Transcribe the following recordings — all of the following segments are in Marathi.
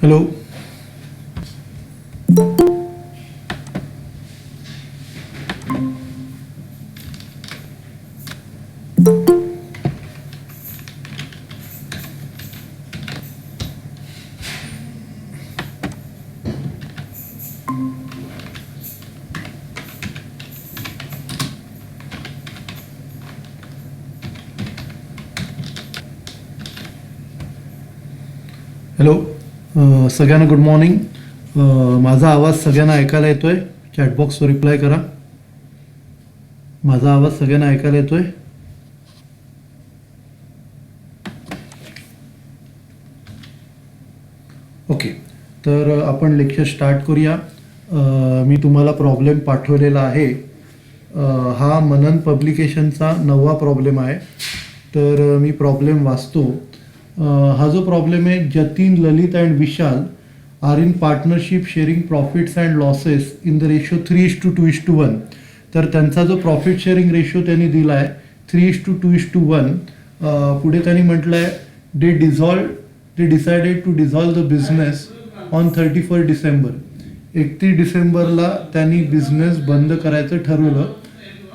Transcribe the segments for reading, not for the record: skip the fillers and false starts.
हॅलो. हॅलो. सगळ्यांना गुड मॉर्निंग. माझा आवाज सगळ्यांना ऐकायला येतोय? चॅटबॉक्सवर रिप्लाय करा. माझा आवाज सगळ्यांना ऐकायला येतोय? ओके, तर आपण लेक्चर स्टार्ट करूया. मी तुम्हाला प्रॉब्लेम पाठवलेला आहे. हा मनन पब्लिकेशनचा 9वा प्रॉब्लेम आहे. तर मी प्रॉब्लेम वाचतो. हा जो प्रॉब्लेम आहे, Jatin, Lalit and Vishal are in partnership sharing profits and losses in the ratio 3:2:1. तर त्यांचा जो प्रॉफिट शेअरिंग रेशो त्यांनी दिला आहे 3:2:1. पुढे त्यांनी म्हटलं आहे they decided to dissolve the business on 31 December. 31 डिसेंबरला त्यांनी बिझनेस बंद करायचं ठरवलं.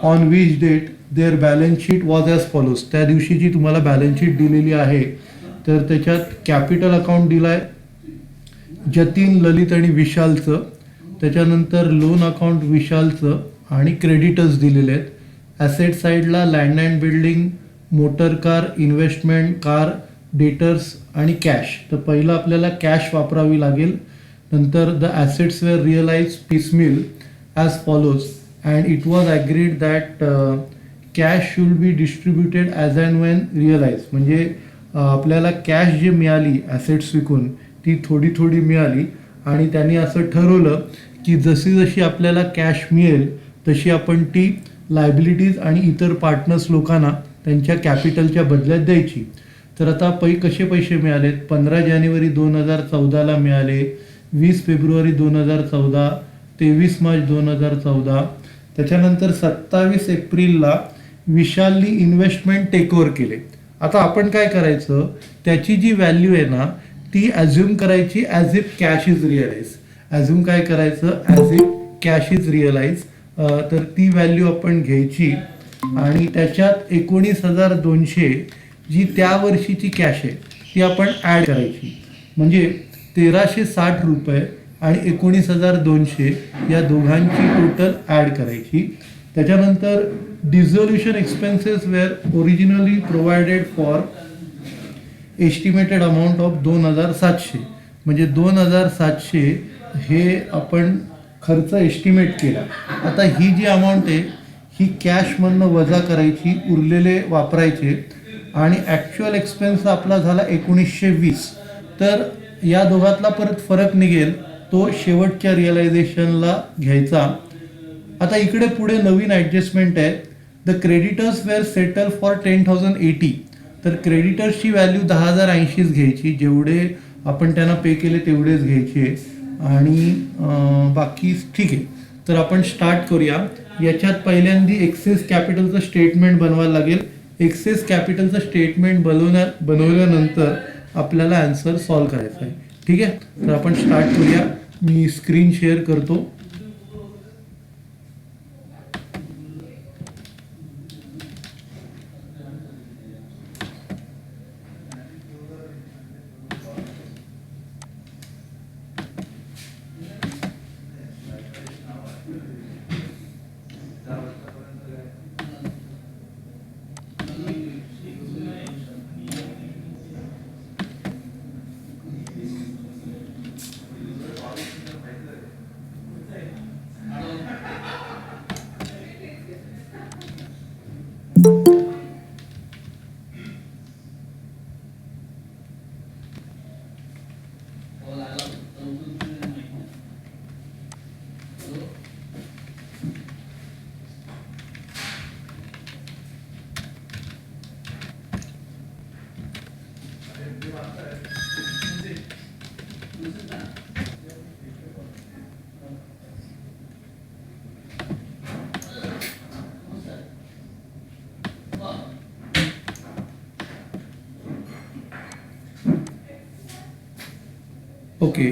On which date their balance sheet was as follows. त्या दिवशी जी तुम्हाला बॅलन्स शीट दिलेली आहे, तर त्याच्यात कॅपिटल अकाउंट दिला आहे जतीन, ललित आणि विशालचं. त्याच्यानंतर लोन अकाउंट विशालचं आणि क्रेडिटर्स दिलेले आहेत. ॲसेट साईडला land and building, motor car, investment, car, debtors आणि कॅश. तर पहिलं आपल्याला कॅश वापरावी लागेल. नंतर the assets were realise piecemeal as follows and it was agreed that cash should be distributed as and when realise. म्हणजे आपल्याला कॅश जी मिळाली ॲसेट्स विकून ती थोडी थोडी मिळाली आणि त्यांनी असं ठरवलं की जशी जशी आपल्याला कॅश मिळेल तशी आपण ती लायबिलिटीज आणि इतर पार्टनर्स लोकांना त्यांच्या कॅपिटलच्या बदल्यात द्यायची. तर आता कसे पैसे मिळालेत? 15 जानेवारी 2014ला मिळाले, 20 फेब्रुवारी 2014, 23 मार्च 2014. त्याच्यानंतर 27 एप्रिलला विशालनी इन्व्हेस्टमेंट टेकओव्हर केले. आता आपण काय करायचं, त्याची जी व्हॅल्यू आहे ना ती ॲझ्युम करायची as if cash is realise. Assume काय करायचं, as if cash is realise. तर ती व्हॅल्यू आपण घ्यायची आणि त्याच्यात 19,200 जी त्या वर्षीची कॅश आहे ती आपण ॲड करायची. म्हणजे 1,360 रुपये आणि 19,200 या दोघांची टोटल ॲड करायची. त्याच्यानंतर dissolution expenses were originally provided for estimated amount of 2,700. म्हणजे 2,700 हे आपण खर्च एस्टिमेट केला. आता ही जी अमाऊंट आहे ही कॅशमधनं वजा करायची, उरलेले वापरायचे आणि ॲक्च्युअल एक्सपेन्स आपला झाला 1920. तर या दोघातला परत फरक निघेल तो शेवटच्या रिअलायझेशनला घ्यायचा. आता इकडे पुढे नवीन ॲडजस्टमेंट आहे. The creditors were settle for 10,080. तर क्रेडिटर्सची व्हॅल्यू 10,080च घ्यायची. जेवढे आपण त्यांना पे केले तेवढेच घ्यायचे आणि बाकी ठीक आहे. तर आपण स्टार्ट करूया. याच्यात पहिल्यांदा एक्सेस कॅपिटलचं स्टेटमेंट बनवायला लागेल. एक्सेस कॅपिटलचं स्टेटमेंट बनवल्यानंतर आपल्याला आन्सर सॉल्व करायचा आहे. ठीक आहे, तर आपण स्टार्ट करूया. मी स्क्रीन शेअर करतो. ओके.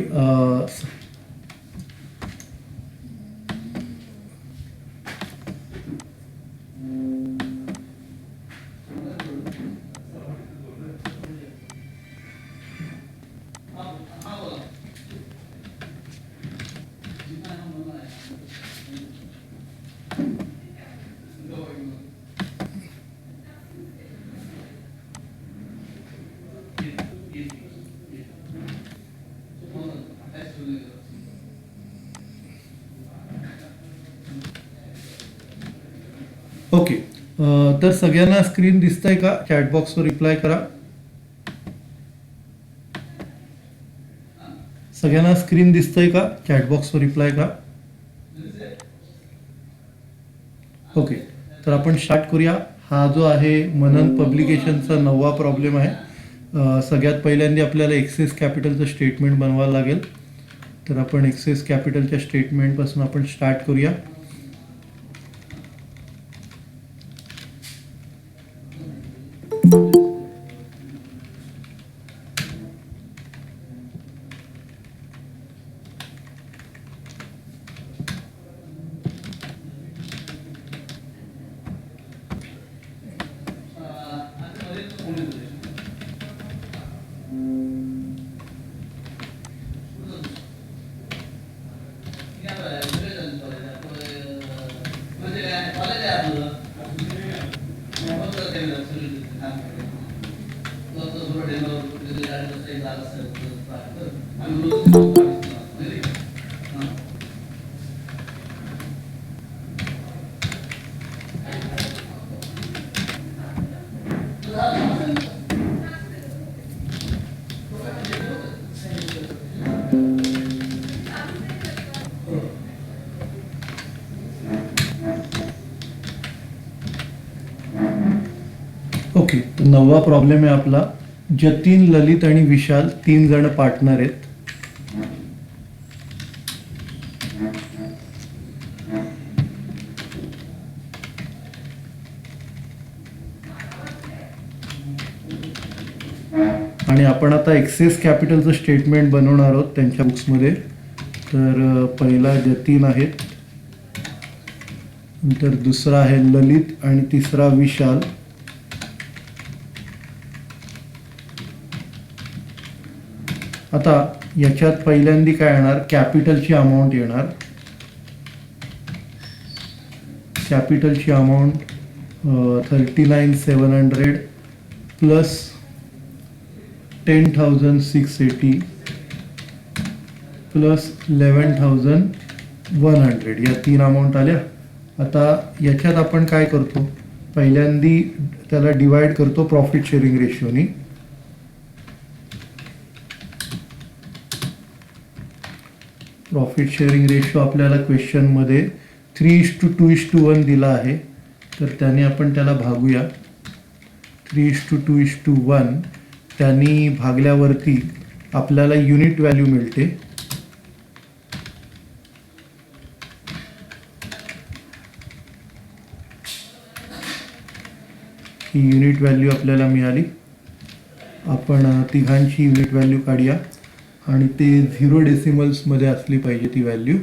ओके. तर सगळ्यांना स्क्रीन दिसतंय का? चॅटबॉक्सवर रिप्लाय करा. सगळ्यांना स्क्रीन दिसतंय का? चॅटबॉक्सवर रिप्लाय करा. ओके. तर आपण स्टार्ट करूया. हा जो आहे मनन पब्लिकेशनचा 9वा प्रॉब्लेम आहे. सगळ्यात पहिल्यांदा आपल्याला एक्सेस कॅपिटलचं स्टेटमेंट बनवावं लागेल. तर आपण एक्सेस कॅपिटलच्या स्टेटमेंटपासून आपण स्टार्ट करूया. ओके. तर 9वा प्रॉब्लेम आहे आपला. जतीन, ललित आणि विशाल 3 जण पार्टनर आहेत. आणि आपण आता एक्सेस कॅपिटलचं स्टेटमेंट बनवणार आहोत त्यांच्या बुक्समध्ये. तर पहिला जतीन आहे, नंतर दुसरा आहे ललित आणि तिसरा विशाल. आता याच्यात पहिल्यांदा काय येणार? कॅपिटलची अमाऊंट येणार. कॅपिटलची अमाऊंट 39,700 प्लस 10,680 प्लस 11,100 या 3 अमाऊंट आल्या. आता याच्यात आपण काय करतो? पहिल्यांदा त्याला डिवाइड करतो प्रॉफिट शेअरिंग रेशोनी. प्रॉफिट शेअरिंग रेशो आपल्याला क्वेश्चनमध्ये 3:2:1 दिला आहे. तर त्याने आपण त्याला भागूया. 3:2:1 त्यांनी भागल्यावरती आपल्याला युनिट व्हॅल्यू मिळते. ही युनिट व्हॅल्यू आपल्याला मिळाली. आपण तिघांची युनिट व्हॅल्यू काढूया आणि ते 0 डेसिमल्समध्ये असली पाहिजे ती व्हॅल्यू.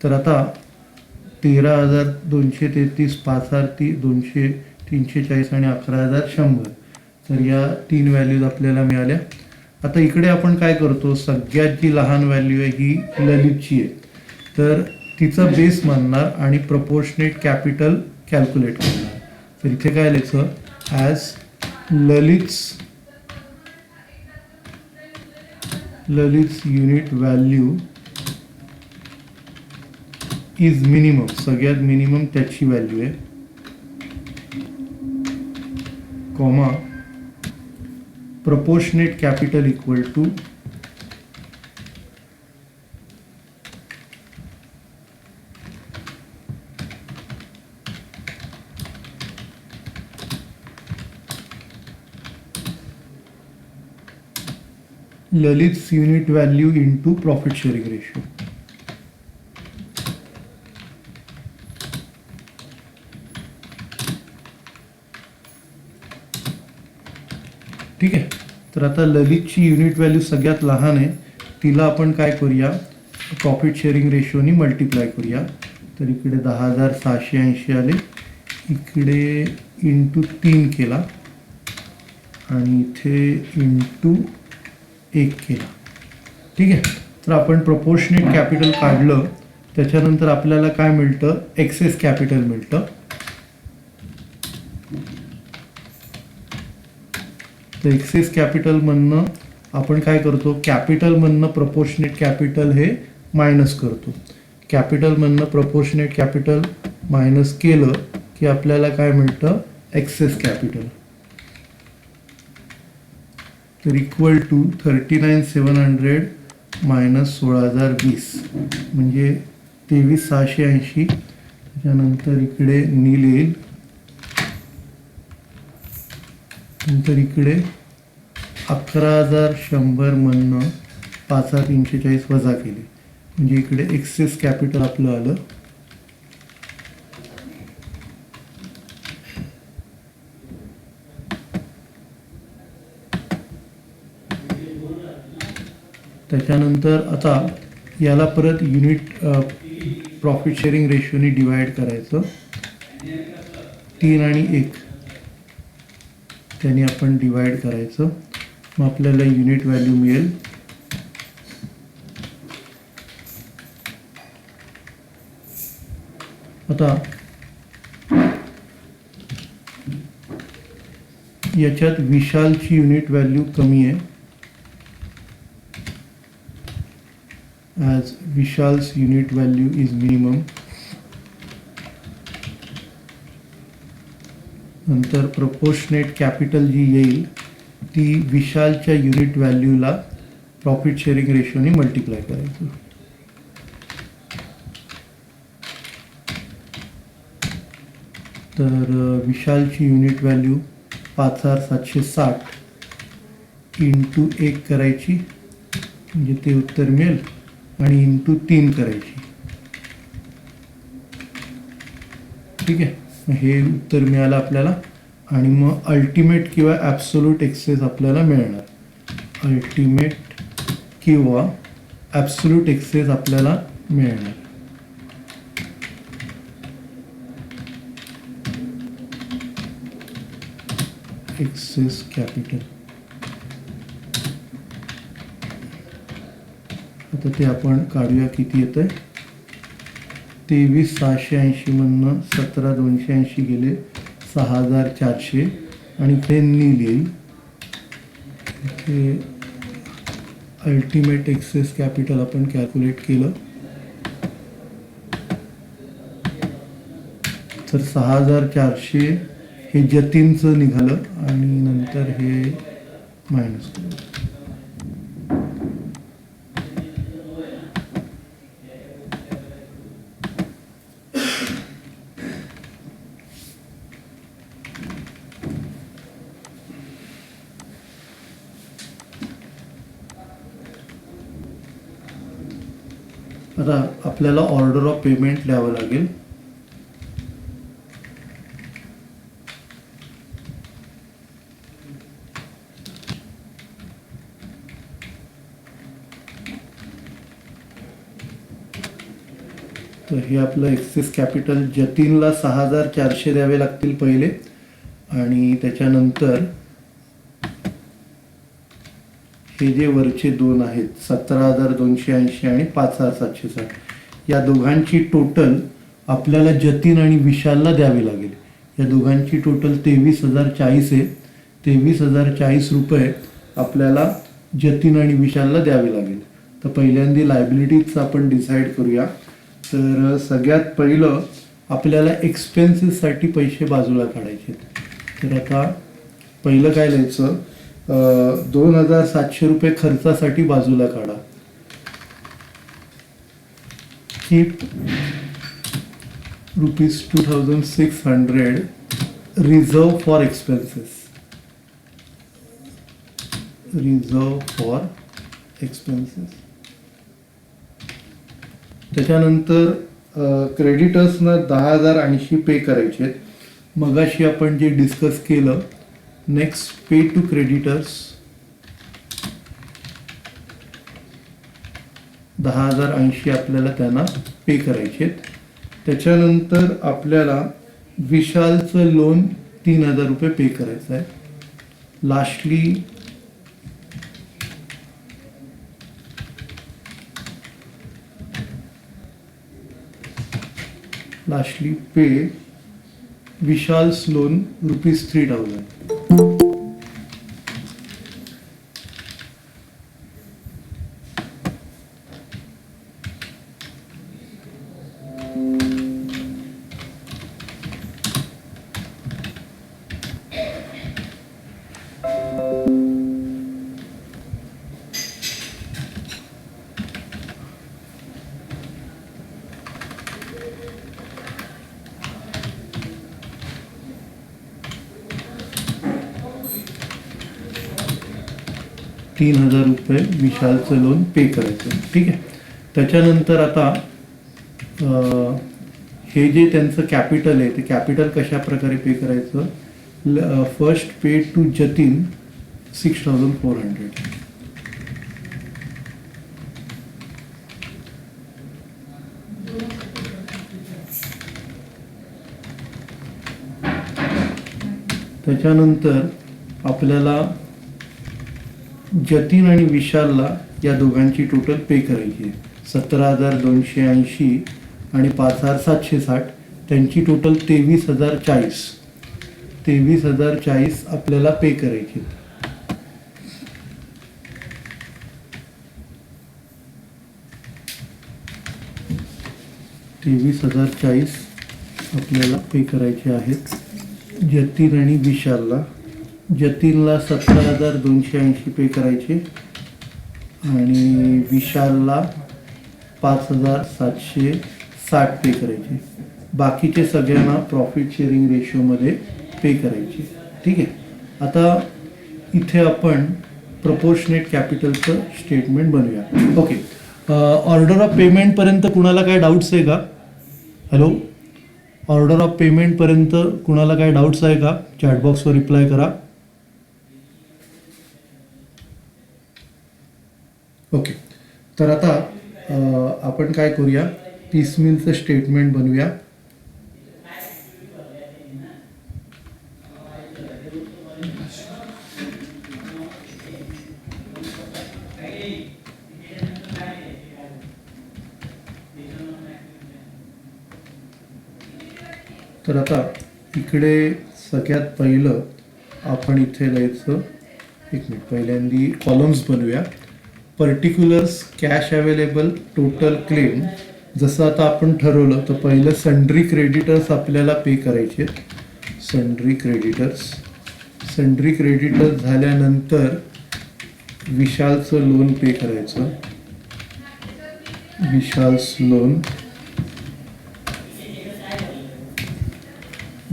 तर आता 13,233, 5,200, 340 आणि 11,100. तर या 3 व्हॅल्यूज आपल्याला मिळाल्या. आता इकडे आपण काय करतो? सगळ्यात जी लहान व्हॅल्यू आहे ही ललितची आहे, तर तिचा बेस मानणार आणि प्रपोर्शनेट कॅपिटल कॅल्क्युलेट करणार. तर इथे काय लिहायचं? As Lalit's unit value is minimum. सगळ्यात मिनिमम त्याची व्हॅल्यू आहे, comma proportionate capital equal to Lalit's unit value into profit sharing ratio. ठीक आहे. तर आता ललितची युनिट व्हॅल्यू सगळ्यात लहान आहे, तिला आपण काय करूया, प्रॉफिट शेअरिंग रेशोनी मल्टिप्लाय करूया. तर इकडे 10,680 आले, इकडे इंटू 3 केला आणि इथे इंटू 1 केला. ठीक आहे. तर आपण प्रपोर्शनेट कॅपिटल काढलं, त्याच्यानंतर आपल्याला काय मिळतं, एक्सेस कॅपिटल मिळतं. तर एक्सेस कॅपिटलमधनं आपण काय करतो, कॅपिटलमधनं प्रपोर्शनेट कॅपिटल हे मायनस करतो. कॅपिटलमधनं प्रपोर्शनेट कॅपिटल मायनस केलं की आपल्याला काय मिळतं, एक्सेस कॅपिटल. तर इक्वल टू 39,700 मायनस 16,020 म्हणजे 23,680. त्याच्यानंतर इकडे नील येईल, नंतर इकडे 11,100 मधनं 5,340 वजा केले म्हणजे इकडे एक्सेस कॅपिटल आपलं आलं. त्याच्यानंतर आता याला परत युनिट प्रॉफिट शेअरिंग रेशोनी डिवाइड करायचं. 3 आणि 1 त्याने आपण डिवाइड करायचं, मग आपल्याला युनिट व्हॅल्यू मिळेल. आता याच्यात विशालची युनिट व्हॅल्यू कमी आहे, as Vishal's unit value is minimum. नंतर प्रपोर्शनेट कॅपिटल जी येईल ती विशालच्या युनिट व्हॅल्यूला प्रॉफिट शेअरिंग रेशोने मल्टिप्लाय करायचं. तर विशालची युनिट व्हॅल्यू 5,760 इंटू 1 करायची म्हणजे ते उत्तर मिळेल आणि इंटू 3 करायची. ठीक आहे, हे उत्तर मिळालं आपल्याला. आणि मग अल्टिमेट किंवा ॲब्सोल्यूट एक्सेस आपल्याला मिळणार. अल्टिमेट किंवा ॲब्सोल्यूट एक्सेस आपल्याला मिळणार. एक्सेस कॅपिटल आता ते आपण काढूया, किती येतं. 23,680 मधनं 17,280 गेले, 6,400 आणि ते नील येईल. इथे अल्टिमेट एक्सेस कॅपिटल आपण कॅल्क्युलेट केलं तर 6,400 हे जतीनचं निघालं आणि नंतर हे मायनस केलं. आता आपल्याला ऑर्डर ऑफ पेमेंट लिहावं लागेल. तर हे आपलं एक्सेस कॅपिटल जतीनला 6,400 द्यावे लागतील पहिले आणि त्याच्यानंतर हे जे वरचे दोन आहेत 17,280 आणि 5,760 या दोघांची टोटल आपल्याला जतीन आणि विशालला द्यावी लागेल. या दोघांची टोटल 23,040 आहे. 23,040 रुपये आपल्याला जतीन आणि विशालला द्यावे लागेल. तर पहिल्यांदा लायबिलिटीज आपण डिसाईड करूया. तर सगळ्यात पहिलं आपल्याला एक्सपेन्सेससाठी पैसे बाजूला काढायचे. तर आता पहिलं काय लिहायचं, 2,700 रुपये खर्चासाठी बाजूला काढा. Keep ₹2,600 reserve for expenses. Reserve for expenses. त्याच्यानंतर क्रेडिटर्सना 10,080 पे करायचे. मगाशी आपण जे डिस्कस केलं, नेक्स्ट पे टू क्रेडिटर्स 10,080 आपल्याला त्यांना पे करायचे आहेत. त्याच्यानंतर आपल्याला विशालचं लोन 3,000 रुपये पे करायचं आहे. लास्टली पे विशाल्स लोन ₹3,000. ₹3,000 विशालचं लोन पे करायचं. ठीक आहे. त्याच्यानंतर आता हे जे त्यांचं कॅपिटल आहे ते कॅपिटल कशा प्रकारे पे करायचं. First pay to Jatin 6,400. त्याच्यानंतर आपल्याला जतीन आणि विशालला या दोघांची टोटल पे करायची आहे. 17,280 आणि 5,760. त्यांची टोटल 23,040 आपल्याला पे करायची. आपल्याला पे करायचे आहेत जतीन आणि विशालला. जतीनला 17,280 पे करायचे आणि विशालला 5,760 पे करायचे. बाकीचे सगळ्यांना प्रॉफिट शेअरिंग रेशोमध्ये पे करायचे. ठीक आहे. आता इथे आपण प्रपोर्शनेट कॅपिटलचं स्टेटमेंट बनवूया. ओके. ऑर्डर ऑफ पेमेंटपर्यंत कुणाला काय डाऊट्स आहे का? हॅलो, ऑर्डर ऑफ पेमेंटपर्यंत कुणाला काय डाऊट्स आहे का? चॅटबॉक्सवर रिप्लाय करा. ओके. तर आता आपण काय करूया, पीसमिलचं स्टेटमेंट बनवूया. तर आता इकडे सगळ्यात पहिलं आपण इथे लिहायचं. एक मिनिट, पहिल्यांदी कॉलम्स बनवूया. Particulars, cash available, total claim. जसं आता आपण ठरवलं तर पहिलं सन्ड्री क्रेडिटर्स आपल्याला पे करायचे. सन्ड्री क्रेडिटर्स झाल्यानंतर विशालचं लोन पे करायचं.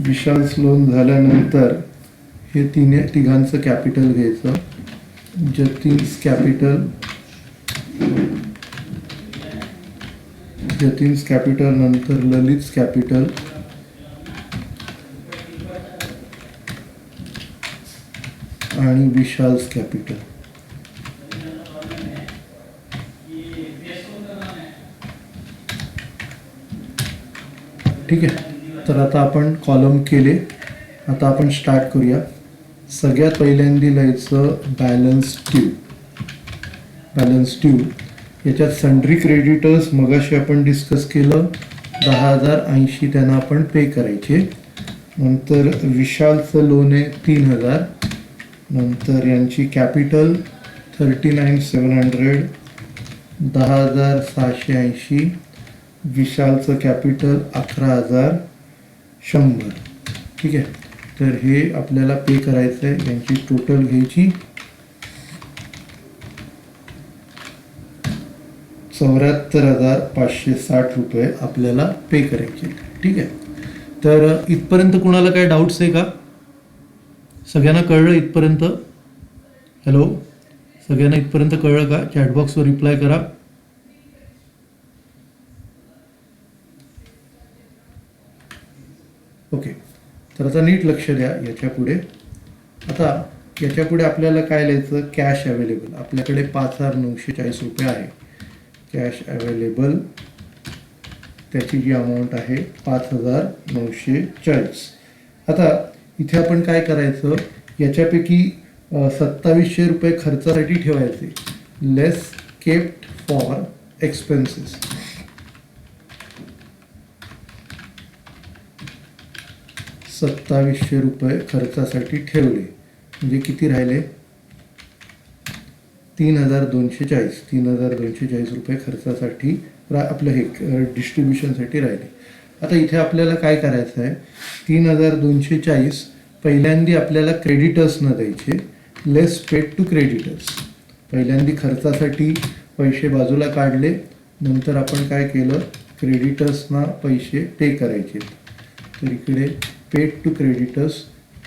विशाल्स लोन झाल्यानंतर हे तिघांचं कॅपिटल घ्यायचं. जतीन्स कॅपिटल, नंतर ललित's कॅपिटल, आणि विशाल्स कॅपिटल. ठीक आहे. तर आता आपण कॉलम केले. आता आपण स्टार्ट करूया. सगळ्यात पहिल्यांदी लिहायचं बॅलन्स ड्यू. याच्यात सन्ड्री क्रेडिटर्स मगाशी आपण डिस्कस केलं, 10,080 त्यांना आपण पे करायचे. नंतर विशालचं लोन आहे 3,000. नंतर यांची कॅपिटल 39,700, 10,680. विशालचं कॅपिटल 11,100. ठीक आहे. तर हे आपल्याला पे करायचं आहे. यांची टोटल घ्यायची 74,560 रुपये आपल्याला पे करायचे. ठीक आहे. तर इथपर्यंत कुणाला काय डाऊट्स आहे का? सगळ्यांना कळलं इथपर्यंत? हॅलो, सगळ्यांना इथपर्यंत कळलं का? चॅटबॉक्सवर रिप्लाय करा. ओके. तर आता नीट लक्ष द्या याच्यापुढे. आता याच्यापुढे आपल्याला काय लिहायचं? Cash available. आपल्याकडे 5,940 रुपये आहे. कॅश अवेलेबल त्याची जी अमाऊंट आहे 5,940. आता इथे आपण काय करायचं, याच्यापैकी 2700 रुपये खर्चासाठी ठेवायचे, लेस केप्ट फॉर एक्सपेन्सेस. ₹2700 खर्चासाठी ठेवले म्हणजे किती राहिले, 3,240 रुपये खर्चासाठी आपलं हे डिस्ट्रीब्युशनसाठी राहिले. आता इथे आपल्याला काय करायचं आहे, 3,240 पहिल्यांदा आपल्याला क्रेडिटर्सना द्यायचे, लेस पेड टू क्रेडिटर्स. पहिल्यांदा खर्चासाठी पैसे बाजूला काढले, नंतर आपण काय केलं, क्रेडिटर्सना पैसे पे करायचे. तर इकडे पेड टू क्रेडिटर्स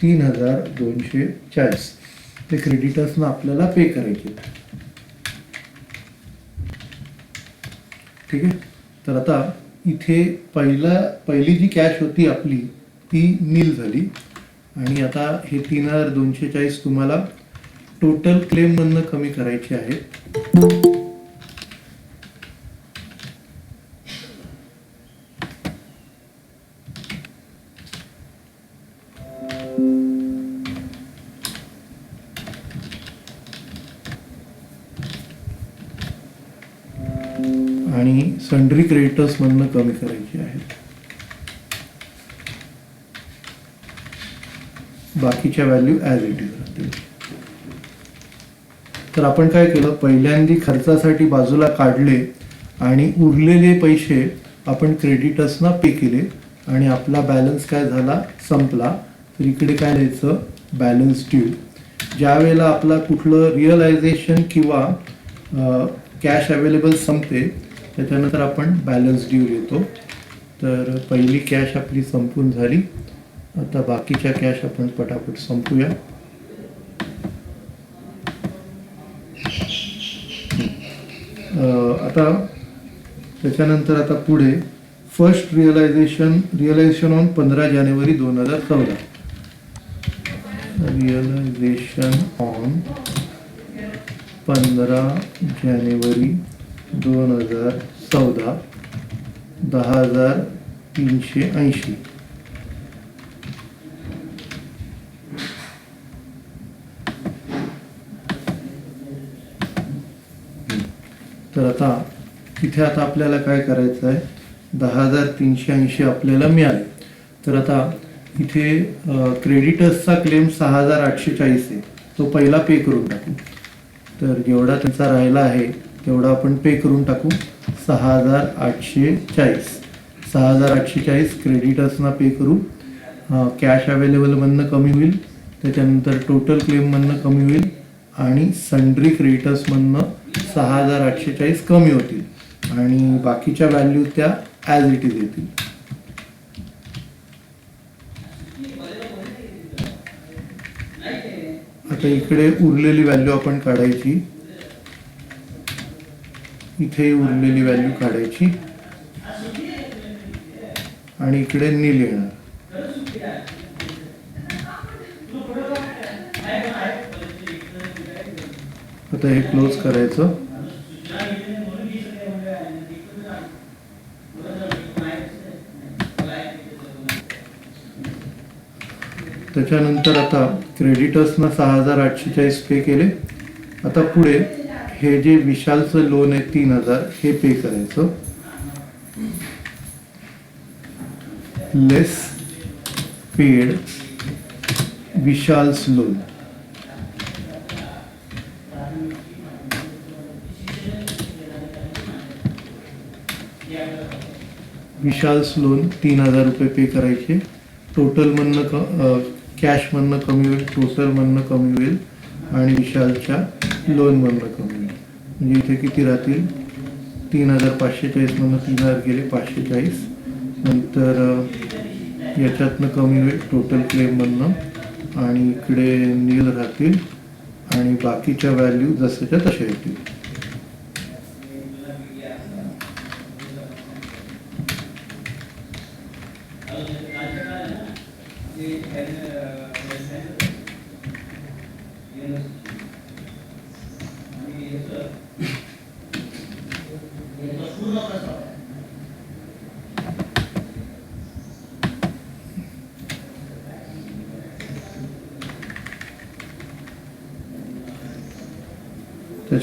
3,240 ते क्रेडिटर्सना आपल्याला पे करायचे. ठीक आहे. तर आता इथे पहिली जी कॅश होती आपली ती नील झाली आणि आता हे 3,240 तुम्हाला टोटल क्लेममधनं कमी करायचे आहेत. आणि सन्ड्री क्रेडिटर्स मधनं कमी करायची आहेत. बाकीच्या व्हॅल्यू ॲज इट इज राहतील. तर आपण काय केलं, पहिल्यांदा खर्चासाठी बाजूला काढले आणि उरलेले पैसे आपण क्रेडिटर्सना पे केले आणि आपला बॅलन्स काय झाला, संपला. तर इकडे काय द्यायचं, बॅलन्स ड्यू. ज्या वेळेला आपला कुठलं रिअलायझेशन किंवा कॅश अवेलेबल संपते त्याच्यानंतर आपण बॅलन्स ड्यू घेतो. तर पहिली कॅश आपली संपून झाली. आता बाकीच्या कॅश आपण पटापट संपूया. आता त्याच्यानंतर आता पुढे first realisation on 15 January 2014. Realisation on 15 January 2014 10,380. तर आता इथे आता आपल्याला काय करायचं आहे, 10,380 आपल्याला मिळाले. तर आता इथे क्रेडिटर्सचा क्लेम 6,840 आहे, तो पहिला पे करून टाकू. तर जेवढा त्यांचा राहिला आहे तेवढा आपण पे करून टाकू, 6,840. 6,840 क्रेडिटर्सना पे करू. कॅश अवेलेबलमधनं कमी होईल, त्याच्यानंतर टोटल क्लेममधनं कमी होईल आणि सन्ड्री क्रेडिटर्समधनं 6,840 कमी होतील आणि बाकीच्या व्हॅल्यू त्या ॲज इट इज येतील. आता इकडे उरलेली व्हॅल्यू आपण काढायची, इथे उरलेली व्हॅल्यू काढायची आणि इकडे नील येणार. आता हे क्लोज करायचं. त्याच्यानंतर आता क्रेडिटर्सना 6,840 पे केले. आता पुढे हे जे विशालचं लोन आहे 3,000 हे पे करायचं, लेस पेड विशाल्स लोन. विशाल्स लोन 3,000 रुपये पे करायचे. टोटल मधनं कॅशमधनं कमी होईल, टोटल मधनं कमी होईल आणि विशालच्या लोनमधनं कमी होईल. म्हणजे इथे किती राहतील, 3,540 मधनं 3,000 गेले 540, नंतर याच्यातनं कमी होईल टोटल क्लेममधनं आणि इकडे नील राहतील आणि बाकीच्या व्हॅल्यू जसंच्या तशा येतील.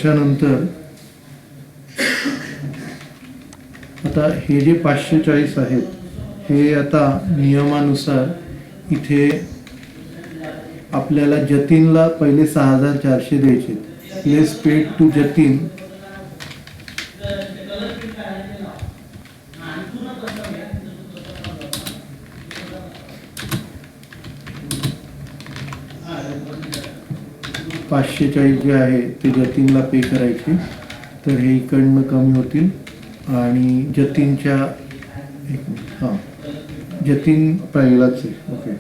त्याच्यानंतर आता हे जे 540 आहेत हे आता नियमानुसार इथे आपल्याला जतीनला पहिले 6400 द्यायचे. प्लेस पेड टू जतीन $540 जे आहे ते जतीनला पे करायचे. तर हे इकडनं कमी होतील आणि जतीनच्या हां जतीन पहिलाच आहे. ओके,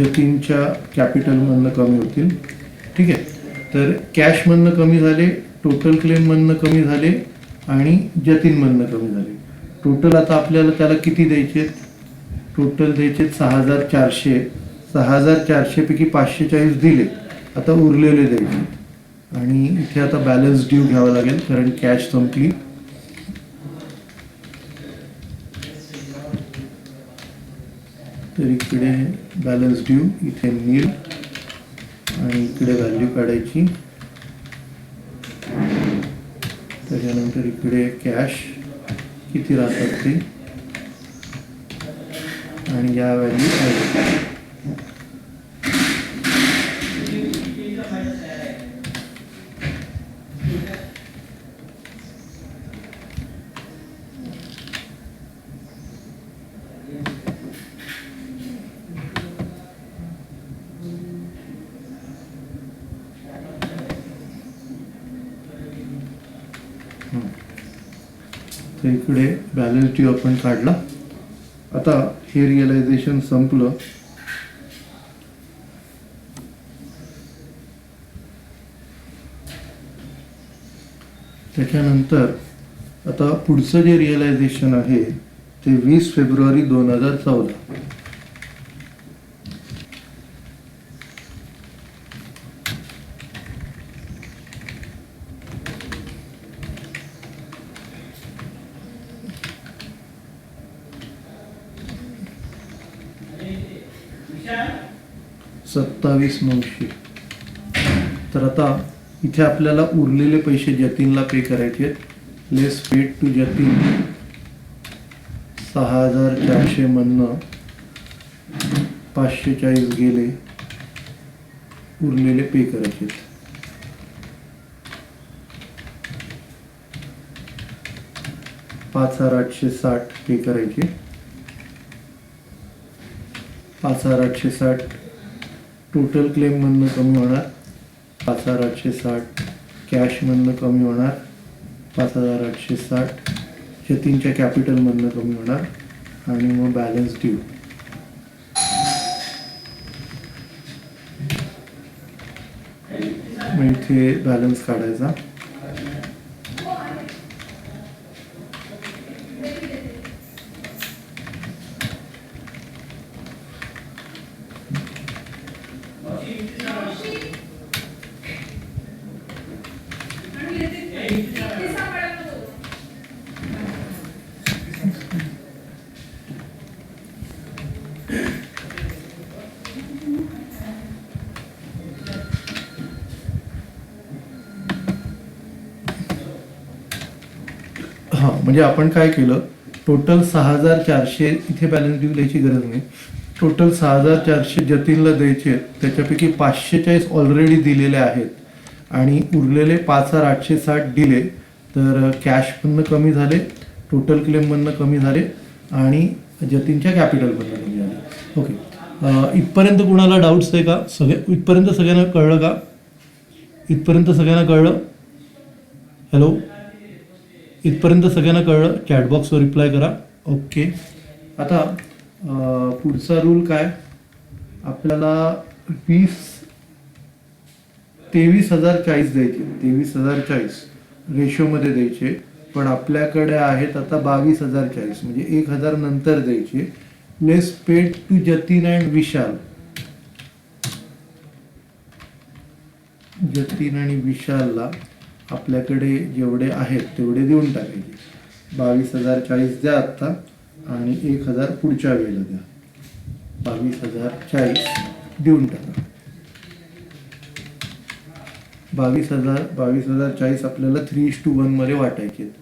जतीनच्या कॅपिटलमधनं कमी होतील. ठीक आहे. तर कॅशमधनं कमी झाले, टोटल क्लेममधनं कमी झाले आणि जतीनमधनं कमी झाले. टोटल आता आपल्याला त्याला किती द्यायचे? टोटल द्यायचे 6400. 6400 पैकी 540 दिले. आता उरलेले द्यायचे आणि इथे आता बॅलन्स ड्यू घ्यावं लागेल कारण कॅश संपली. तर इकडे बॅलन्स ड्यू, इथे नील आणि इकडे व्हॅल्यू काढायची. त्याच्यानंतर इकडे कॅश किती राहतात ते आणि या व्हॅल्यू ॲड. तर इकडे बॅलन्स ड्यू आपण काढला. आता हे रिअलायझेशन संपलं. त्याच्यानंतर आता पुढचं जे रिअलायझेशन आहे ते 20 फेब्रुवारी 2014. $27,900. तर आता इथे आपल्याला उरलेले पैसे जतीनला पे करायचे. लेस पेड टू जतीन 6400 मधनं 540 गेले, उरलेले पे करायचे. $5,860 पे करायचे. 5,860 टोटल क्लेममधनं कमी होणार. 5,860 कॅशमधनं कमी होणार. 5,860 जतीनच्या कॅपिटलमधनं कमी होणार आणि मग बॅलन्स ड्यू. मग इथे बॅलन्स काढायचा. हां, म्हणजे आपण काय केलं, टोटल 6400 इथे बॅलन्स ड्यू द्यायची गरज नाही. टोटल 6400 जतीनला द्यायचे, त्याच्यापैकी 540 ऑलरेडी दिलेले आहेत आणि उरलेले 5,860 दिले. तर कॅशमधनं कमी झाले, टोटल क्लेममधनं कमी झाले आणि जतीनच्या कॅपिटलमधनं कमी झाले. ओके, इथपर्यंत कुणाला डाऊट्स आहे का? इथपर्यंत सगळ्यांना कळलं का? इथपर्यंत सगळ्यांना कळलं? हॅलो, इथपर्यंत सगळ्यांना कळलं? चॅटबॉक्सवर रिप्लाय करा. ओके. आता पुढचा रूल काय? आपल्याला 23,040 द्यायचे. 23,040 रेशोमध्ये द्यायचे, पण आपल्याकडे आहेत आता 22,040, म्हणजे 1,000 नंतर द्यायचे. लेस पेड टू जतीन अँड विशाल. जतीन आणि विशालला आपल्याकडे जेवढे आहेत तेवढे देऊन टाकायचे. 22,040 द्या आत्ता आणि 1,000 पुढच्या वेळेला द्या. 22,040 देऊन टाका. 22,040 आपल्याला 3:1 मध्ये वाटायचे आहेत.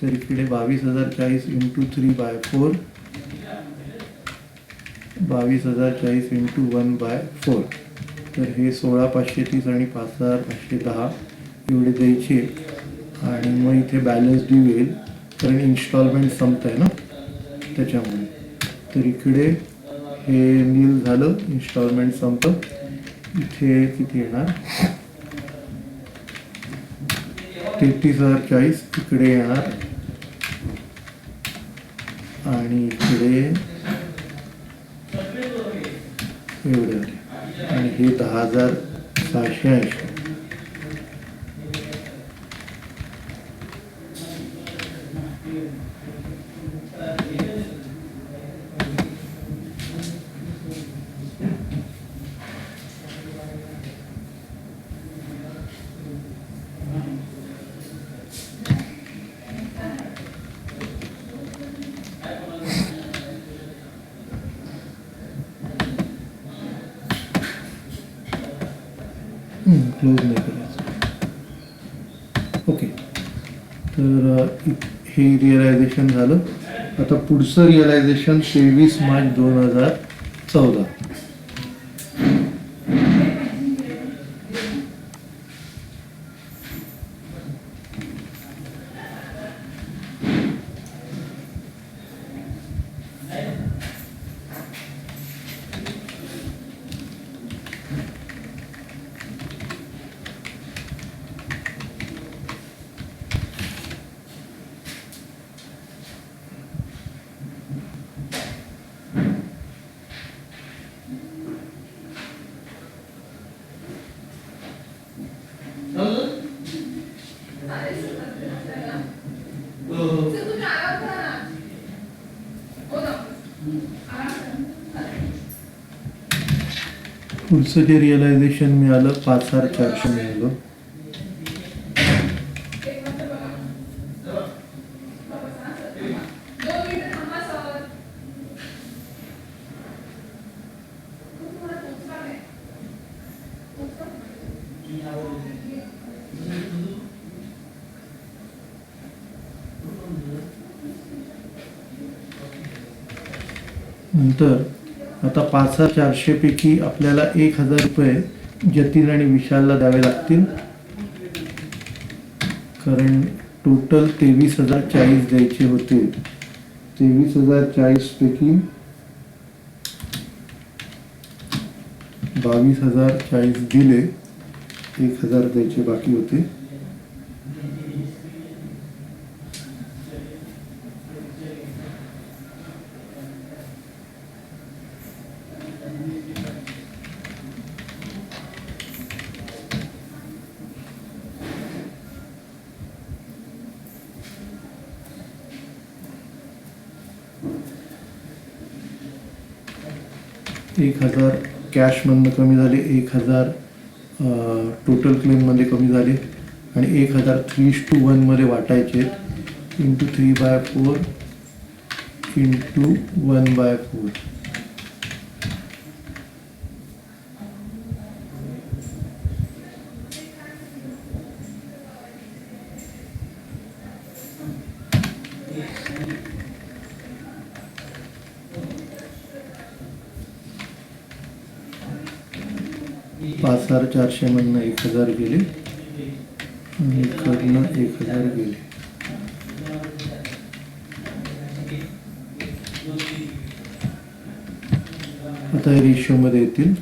तर इकडे 22,040 इंटू 3/4, 22,040 इंटू 1/4. तर हे 16,530 आणि 5,510 एवढे द्यायचे. आणि मग इथे बॅलन्स ड्यू येईल, कारण इन्स्टॉलमेंट संपत आहे ना त्याच्यामुळे. तर इकडे हे नील झालं, इन्स्टॉलमेंट संपतं. इथे किती येणार, 33,040 इकडे येणार आणि इकडे एवढे आले आणि हे 10,680. क्लोज नाही करायचं. ओके, तर हे रिअलायझेशन झालं. आता पुढचं रिअलायझेशन 23 मार्च 2014. पुढचं जे रिअलायझेशन मिळालं 5,400 मिळालं. नंतर आता 5,400 पैकी आपल्याला 1,000 रुपये जतीन आणि विशालला द्यावे लागतील, कारण टोटल 23,040 द्यायचे होते. 23,040 पैकी 22,040 दिले, 1,000 द्यायचे बाकी होते. एक 1,000 कॅशमधनं कमी झाले, 1,000 टोटल क्लेममध्ये कमी झाले आणि 1,000 3:1 मध्ये वाटायचे. Into 3/4 into 1/4. पाच 5,400 मधनं 1,000 गेले आणि इकडनं 1,000 गेले. आता हे रेशो मध्ये येतील.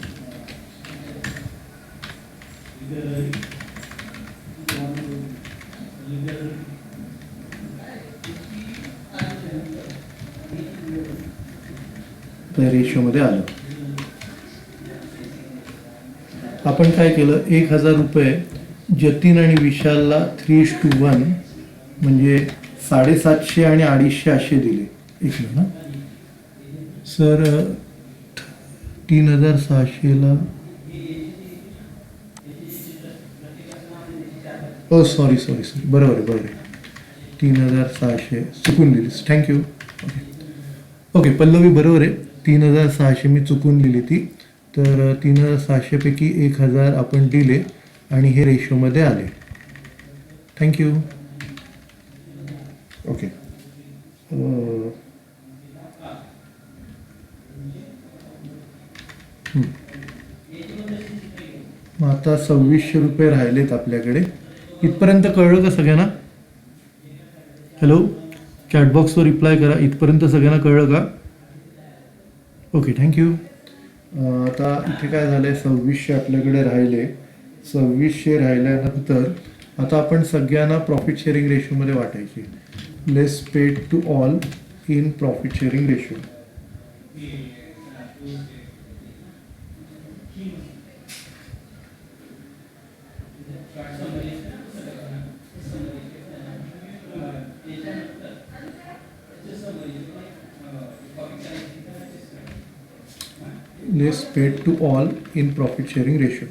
रेशो मध्ये आलं. आपण काय केलं, 1,000 रुपये जतीन आणि विशालला 3:1 म्हणजे 750 आणि 250 असे दिले. एक मिनिट ना सर, 3,600ला सॉरी बरोबर आहे 3,600 चुकून दिलीस. थँक्यू. ओके पल्लवी बरोबर आहे, 3,600 मी चुकून दिली ती. तर 3,600 पैकी 1,000 आपण दिले आणि हे रेशोमध्ये आले. थँक्यू. ओके. मग आता 2600 रुपये राहिलेत आपल्याकडे. इथपर्यंत कळलं का सगळ्यांना? हॅलो, चॅटबॉक्सवर रिप्लाय करा. इथपर्यंत सगळ्यांना कळलं का? Okay, thank you. आता इथे काय झालं आहे, 2600 आपल्याकडे राहिले. 2600 राहिल्यानंतर आता आपण सगळ्यांना प्रॉफिट शेअरिंग रेशोमध्ये वाटायची. Less paid to all in profit sharing ratio. Less paid to all in profit sharing ratio.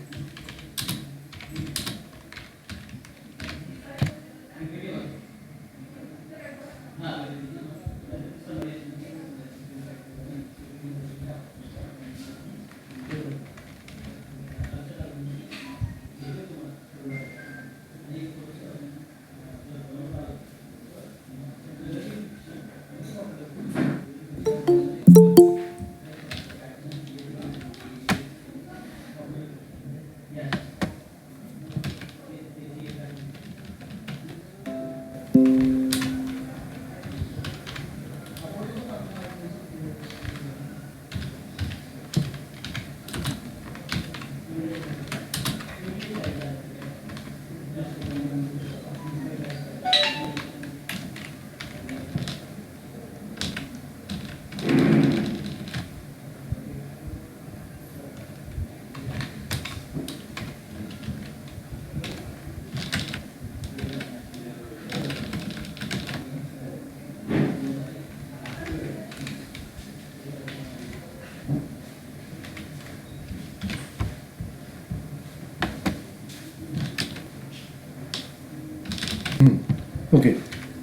Okay,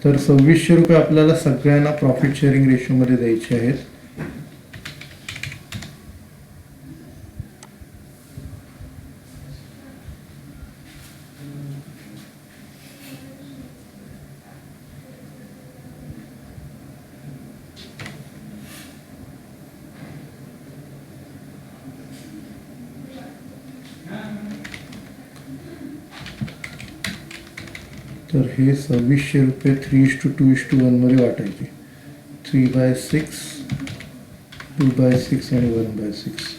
तर 2600 रुपये आपल्याला सगळ्यांना प्रॉफिट शेअरिंग रेशोमध्ये द्यायचे आहेत. तर हे 2600 रुपये 3:2:1 मध्ये वाटायचे. 3/6, 2/6 आणि 1/6.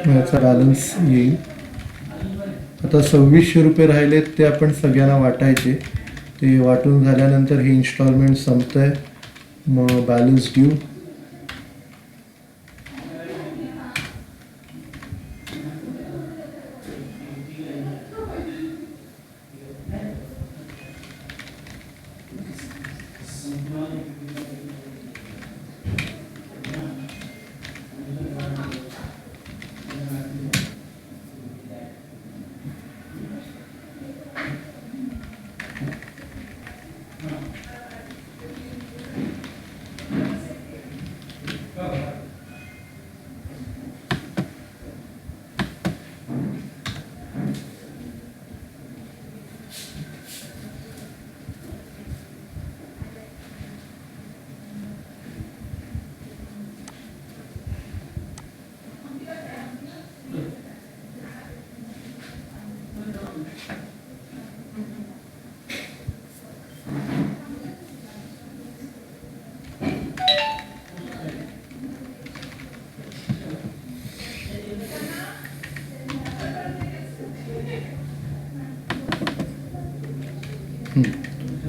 याचा बॅलन्स येईल. आता 2600 रुपये राहिलेत ते आपण सगळ्यांना वाटायचे. ते वाटून झाल्यानंतर हे इन्स्टॉलमेंट संपतंय. मग बॅलन्स ड्यू.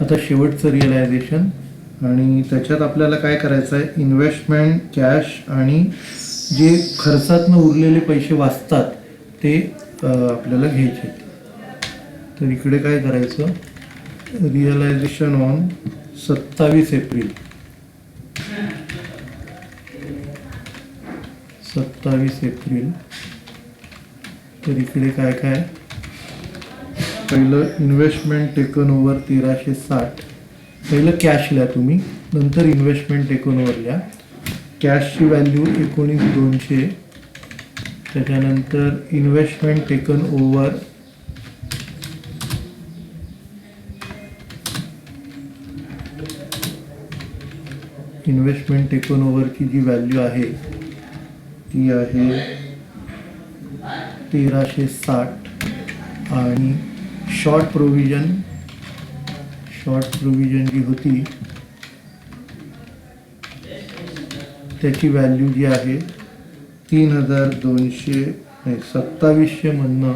आता शेवटचं रिअलायझेशन, आणि त्याच्यात आपल्याला काय करायचं आहे, इन्व्हेस्टमेंट, कॅश आणि जे खर्चातनं उरलेले पैसे वाचतात ते आपल्याला घ्यायचे. तर इकडे काय करायचं, रिअलायझेशन ऑन 27 एप्रिल. 27 एप्रिल. तर इकडे काय काय, पहिलं इन्व्हेस्टमेंट टेकन ओव्हर 1360. पहिलं कॅश लिहा तुम्ही, नंतर इन्व्हेस्टमेंट टेकन ओव्हर लिहा. कॅशची व्हॅल्यू 19,200. त्याच्यानंतर investment taken over investment taken ओव्हरची जी व्हॅल्यू आहे ती आहे 1360. आणि शॉर्ट प्रोव्हिजन जी होती त्याची व्हॅल्यू जी आहे 3,200 नाही 2700 म्हणणं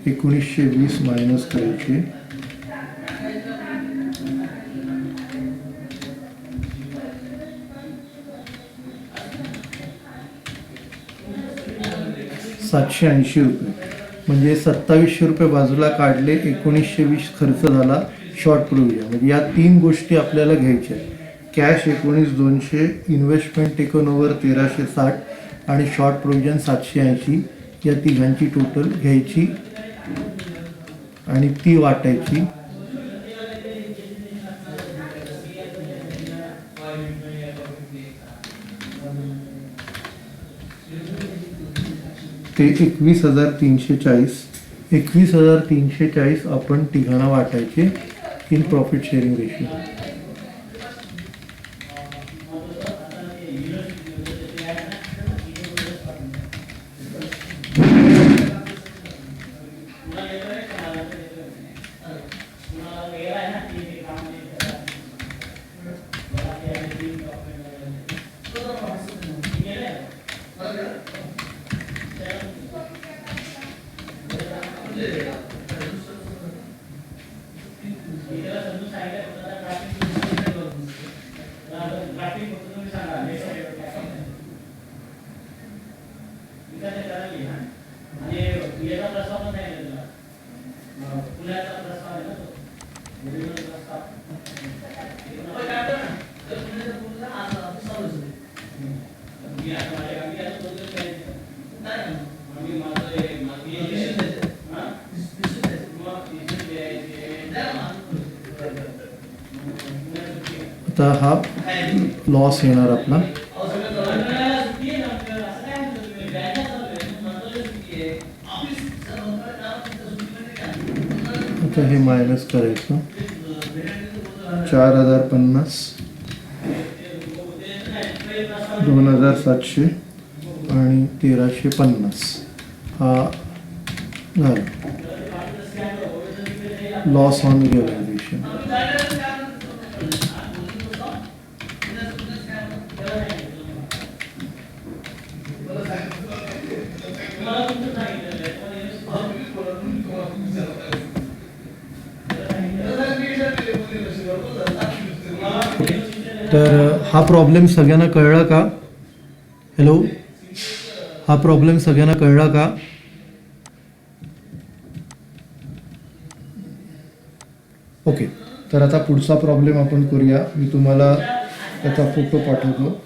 $1920 मायनस करायचे. ₹780. म्हणजे 2700 रुपये बाजूला काढले, 1920 खर्च झाला, शॉर्ट प्रोव्हिजन. म्हणजे या 3 गोष्टी आपल्याला घ्यायच्या. कॅश 19,200, इन्व्हेस्टमेंट टेकन ओव्हर 1360 आणि शॉर्ट प्रोव्हिजन 780. या तिघांची टोटल घ्यायची आणि ती वाटायची. ते 21,340. 21,340 आपण तिघांना वाटायचे इन प्रॉफिट शेअरिंग रेशिओ. आता हा लॉस येणार आपला. आता हे मायनस करायचं. 4,050, 2,700 आणि 1,350 हा झाला लॉस ऑन रिअलायझेशन. तर हा प्रॉब्लेम सगळ्यांना कळला का? हॅलो, हा प्रॉब्लेम सगळ्यांना कळला का? ओके, तर आता पुढचा प्रॉब्लेम आपण करूया. मी तुम्हाला त्याचा फोटो पाठवतो.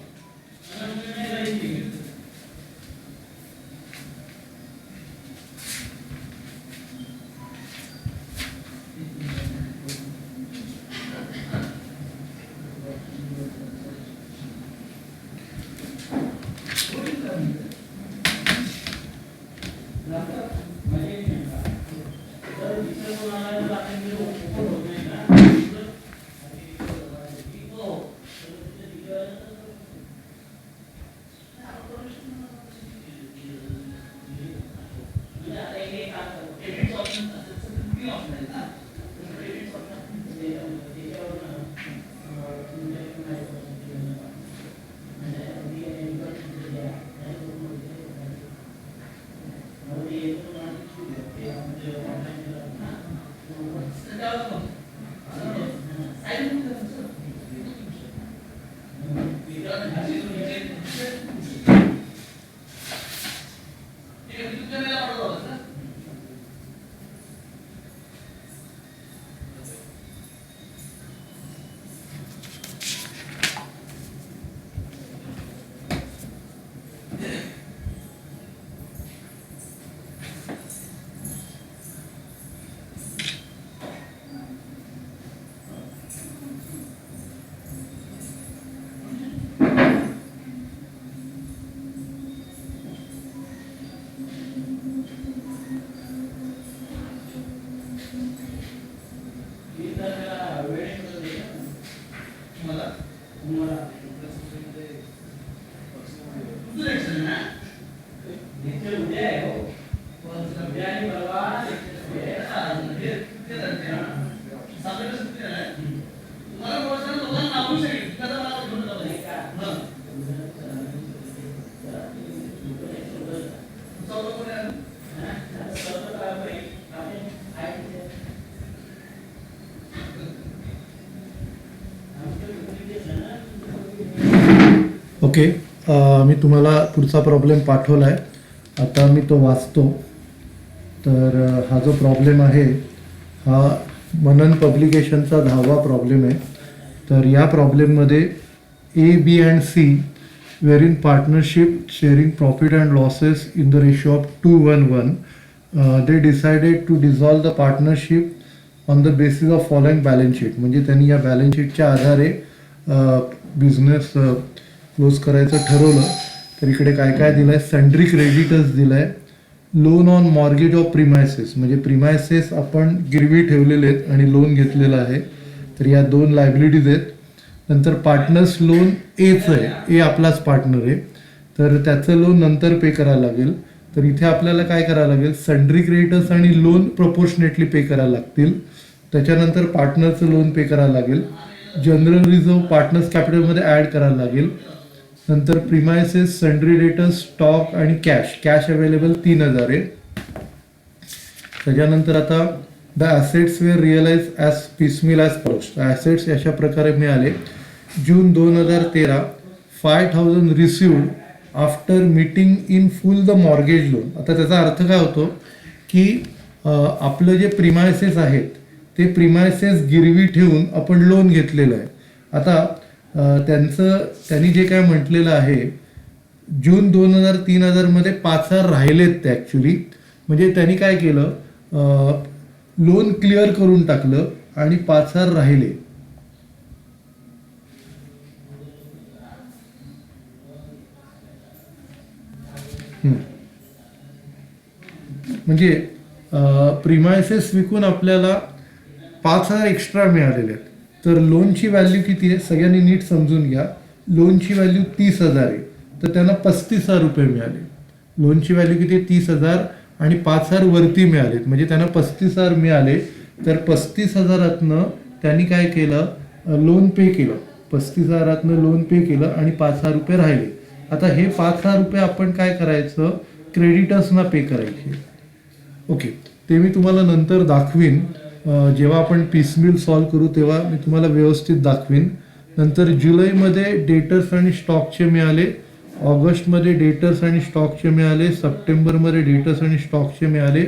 ओके, मी तुम्हाला पुढचा प्रॉब्लेम पाठवला आहे. आता मी तो वाचतो. तर हा जो प्रॉब्लेम आहे हा मनन पब्लिकेशनचा 10वा प्रॉब्लेम आहे. तर या प्रॉब्लेममध्ये A, B and C were in partnership sharing profit and losses in the ratio of 2:1. They decided to dissolve the partnership on the basis of following balance sheet. म्हणजे त्यांनी या बॅलन्स शीटच्या आधारे बिझनेस क्लोज करायचं ठरवलं. तर इकडे काय काय दिलं आहे, सन्ड्री क्रेडिटर्स दिलं आहे, loan on mortgage of premises म्हणजे प्रिमायसेस आपण गिरवी ठेवलेले आहेत आणि लोन घेतलेलं आहे. तर या 2 लायबिलिटीज आहेत. नंतर पार्टनर्स लोन एचं आहे, ए आपलाच पार्टनर आहे, तर त्याचं लोन नंतर पे करायला लागेल. तर इथे आपल्याला काय करायला लागेल, सन्ड्री क्रेडिटर्स आणि लोन प्रपोर्शनेटली पे करायला लागतील. त्याच्यानंतर पार्टनरचं लोन पे करायला लागेल. जनरल रिझर्व्ह पार्टनर्स कॅपिटलमध्ये ॲड करायला लागेल. नंतर प्रिमायसेस, सन्ड्री डेटर्स, स्टॉक आणि कॅश अवेलेबल 3000 आहे. त्याच्यानंतर आता the assets were realise as piecemeal as follows. Assets अशा प्रकारे मिळाले. June 2013 5,000 received after meeting in full the mortgage loan. आता त्याचा अर्थ काय होतो की आपलं जे प्रिमायसेस आहेत ते प्रिमायसेस गिरवी ठेवून आपण लोन घेतलेलं आहे. आता त्यांनी जे काय म्हटलेलं आहे, जून 2003 मध्ये 5,000 राहिलेत ते ॲक्च्युली. म्हणजे त्यांनी काय केलं, लोन क्लिअर करून टाकलं आणि 5,000 राहिले. म्हणजे प्रिमायसेस विकून आपल्याला 5,000 एक्स्ट्रा मिळालेले आहेत. तर लोनची व्हॅल्यू किती आहे सगळ्यांनी नीट समजून घ्या. लोनची व्हॅल्यू 30,000 आहे, तर त्यांना 35,000 रुपये मिळाले. लोनची व्हॅल्यू किती आहे 30,000 आणि 5,000 वरती मिळालेत, म्हणजे त्यांना 35,000 मिळाले. तर 35,000 त्यांनी काय केलं, लोन पे केलं. 35,000 लोन पे केलं आणि 5,000 रुपये राहिले. आता हे 5,000 रुपये आपण काय करायचं, क्रेडिटर्सना पे करायचे. ओके, ते मी तुम्हाला नंतर दाखवीन. जेव्हा आपण पीसमिल सॉल्व करू तेव्हा मी तुम्हाला व्यवस्थित दाखवीन. नंतर जुलैमध्ये डेटर्स आणि स्टॉकचे मिळाले, ऑगस्टमध्ये डेटर्स आणि स्टॉकचे मिळाले, सप्टेंबरमध्ये डेटर्स आणि स्टॉकचे मिळाले.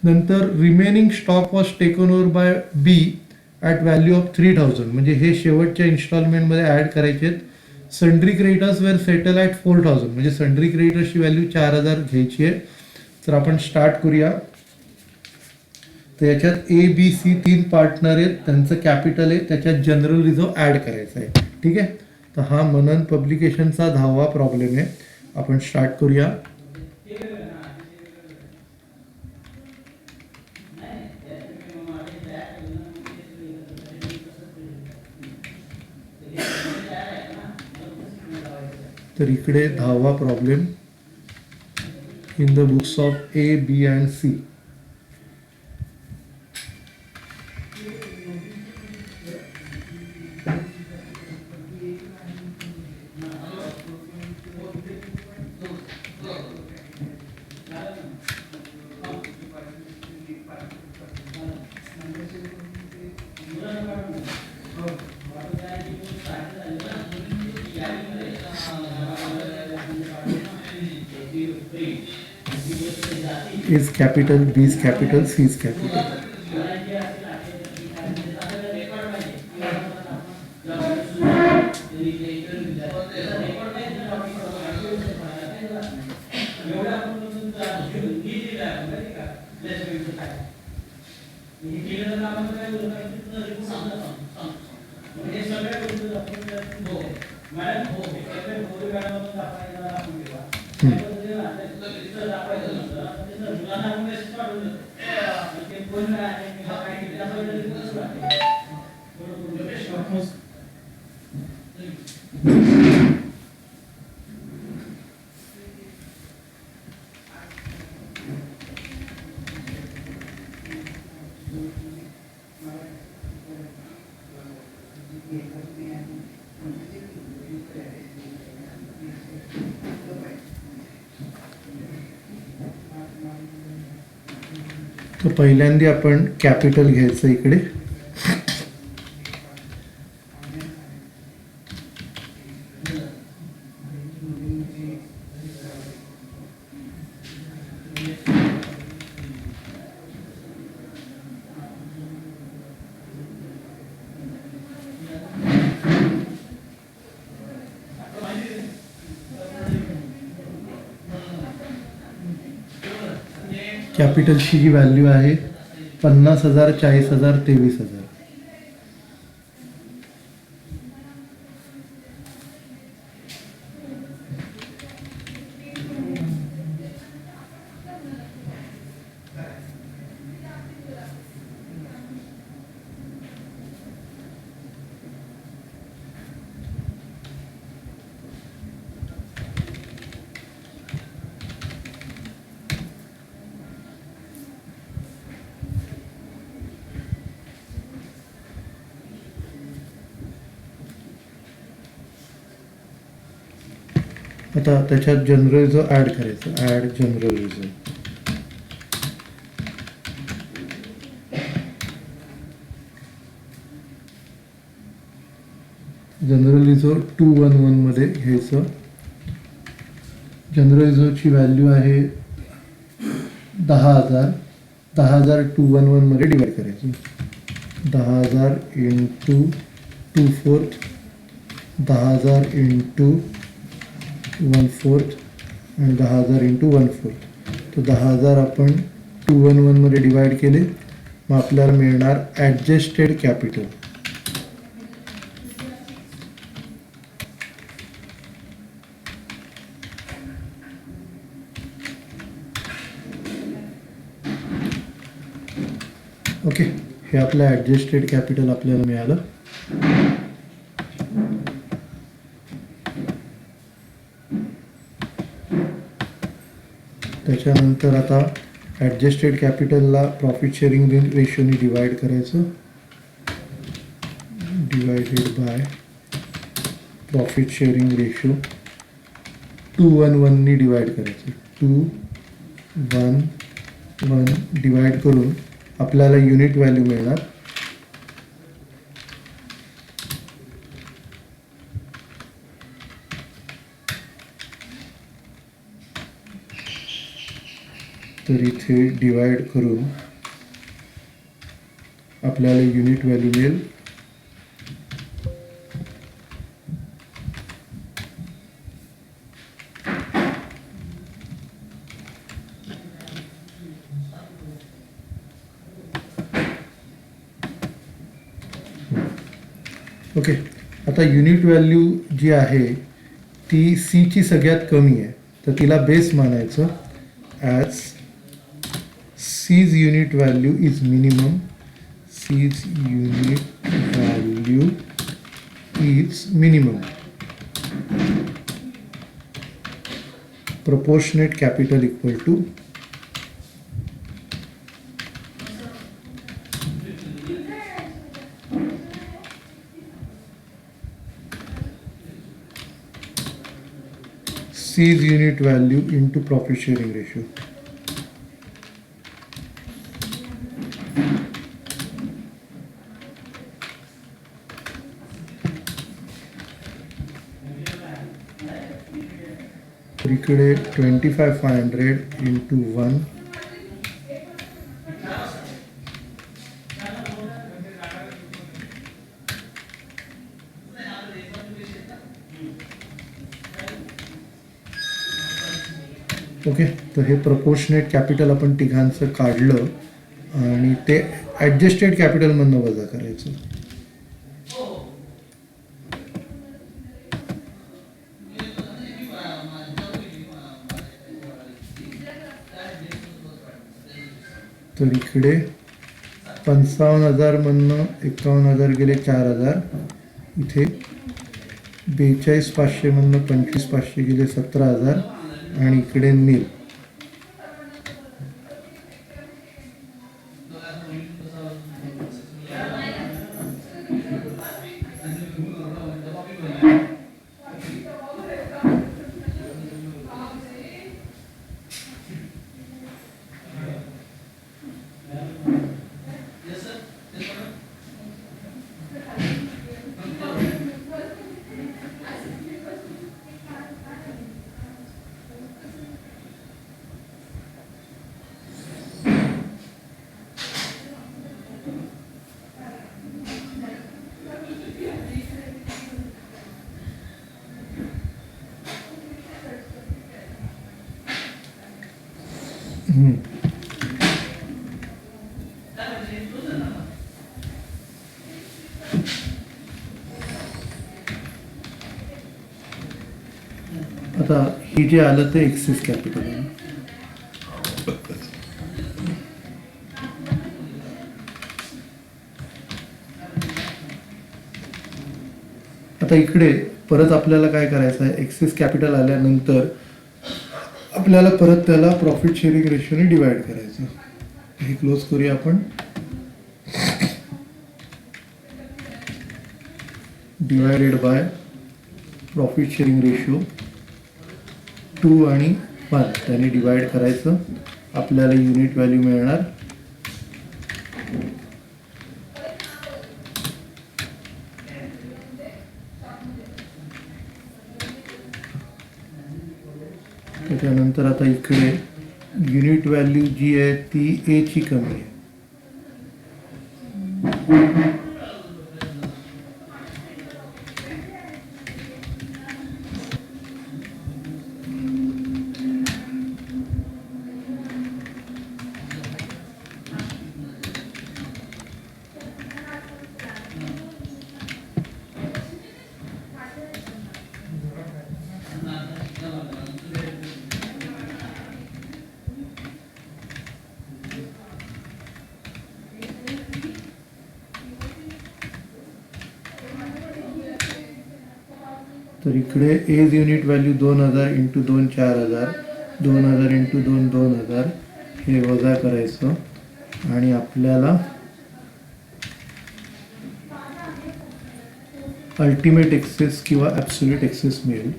नंतर remaining stock was taken over by B at value of 3,000. म्हणजे हे शेवटच्या इन्स्टॉलमेंटमध्ये ॲड करायचे आहेत. Sundry creditors were settle at 4,000. म्हणजे सन्ड्री क्रेडिटर्सची व्हॅल्यू 4,000 घ्यायची आहे. तर आपण स्टार्ट करूया. तर याच्यात ए, बी, सी 3 पार्टनर आहेत, त्यांचं कॅपिटल आहे, त्याच्यात जनरल रिझर्व्ह ॲड करायचं आहे. ठीक आहे. तर हा मनन पब्लिकेशनचा 10वा प्रॉब्लेम आहे. आपण स्टार्ट करूया. तर इकडे 10वा problem in the books of A, B and C. is capital, B is capital, C is capital. तर पहिल्यांदा आपण कॅपिटल घ्यायचं इकडे. कॅपिटलची जी व्हॅल्यू आहे 50,000, 40,000, 23,000. आता त्याच्यात जनरल रिझर्व ॲड करायचं. Add general reserve. General reserve 211 मध्ये घ्यायचं. जनरल रिझर्वची व्हॅल्यू आहे 10,000. 10,000 211 मध्ये डिवाइड करायचं. 10,000 इंटू 2/4, 10,000 इंटू 1/4 आणि 10,000 इंटू 1/4. तर 10,000 आपण 211 मध्ये डिवाइड केले. मग आपल्याला मिळणार ॲडजस्टेड कॅपिटल. ओके, हे आपलं ॲडजस्टेड कॅपिटल आपल्याला मिळालं. त्याच्यानंतर आता ॲडजस्टेड कॅपिटलला प्रॉफिट शेअरिंग रेशोनी डिवाइड करायचं. Divided by profit sharing ratio 211 नी डिवाइड करायचं. 211 डिवाइड करून आपल्याला युनिट व्हॅल्यू मिळणार. तर इथे डिवाइड करून आपल्याला युनिट व्हॅल्यू मिळेल. ओके, आता युनिट व्हॅल्यू जी आहे ती सीची सगळ्यात कमी आहे, तर तिला बेस मानायचं. As C's unit value is minimum. C's unit value is minimum. Proportionate capital equal to C's unit value into profit sharing ratio. तर इकडे 25,500 इंटू 1. ओके, तर हे प्रपोर्शनेट कॅपिटल आपण तिघांचं काढलं आणि ते ॲडजस्टेड कॅपिटलमधनं वजा करायचं. तर इकडे 55,000मधनं 51,000 गेले, 4,000. इथे 42,500मधनं 25,500 गेले, 17,000. आणि इकडे नील. आता हे जे आलं ते एक्सेस कॅपिटल आहे. आता इकडे परत आपल्याला काय करायचं आहे, एक्सेस कॅपिटल आल्यानंतर आपल्याला परत त्याला प्रॉफिट शेअरिंग रेशोने डिवाइड करायचं. हे क्लोज करूया आपण. Divided by profit sharing ratio 2 आणि 1 त्याने डिवाइड करायचं. आपल्याला युनिट व्हॅल्यू मिळणार. त्याच्यानंतर आता इकडे युनिट व्हॅल्यू जी आहे ती ए ची कमी आहे. तर इकडे as unit value 2,000 into 2 4,000, 2,000 into 2 2,000 हे वजा करायचं आणि आपल्याला अल्टिमेट एक्सेस किंवा ॲब्सोल्यूट एक्सेस मिळेल.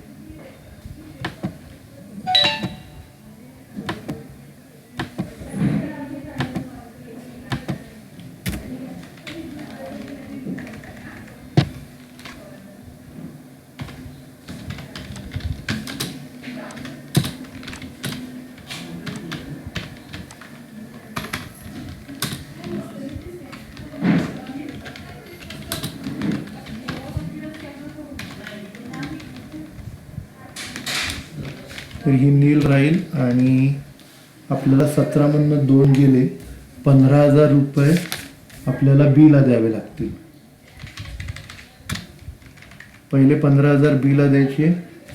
तर ही नील राहील आणि आपल्याला 17मधनं 2 गेले, 15,000 रुपये आपल्याला बीला द्यावे लागतील. पहिले 15,000 बीला द्यायचे,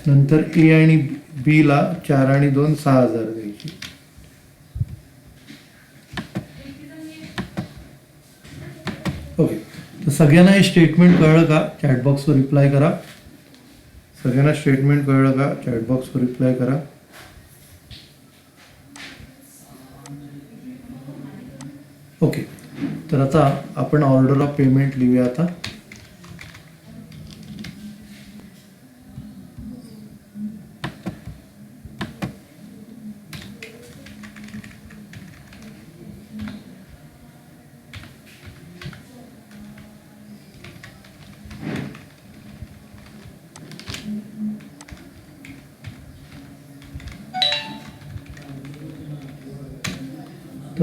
नंतर ए आणि बीला 4 आणि 2 6,000 द्यायचे. ओके, तर सगळ्यांना हे स्टेटमेंट कळलं का? चॅटबॉक्सवर रिप्लाय करा. सगळ्यांना स्टेटमेंट कळलं का? चॅटबॉक्सवर रिप्लाय करा. ओके, तर आता आपण ऑर्डर ऑफ पेमेंट लिहूया. आता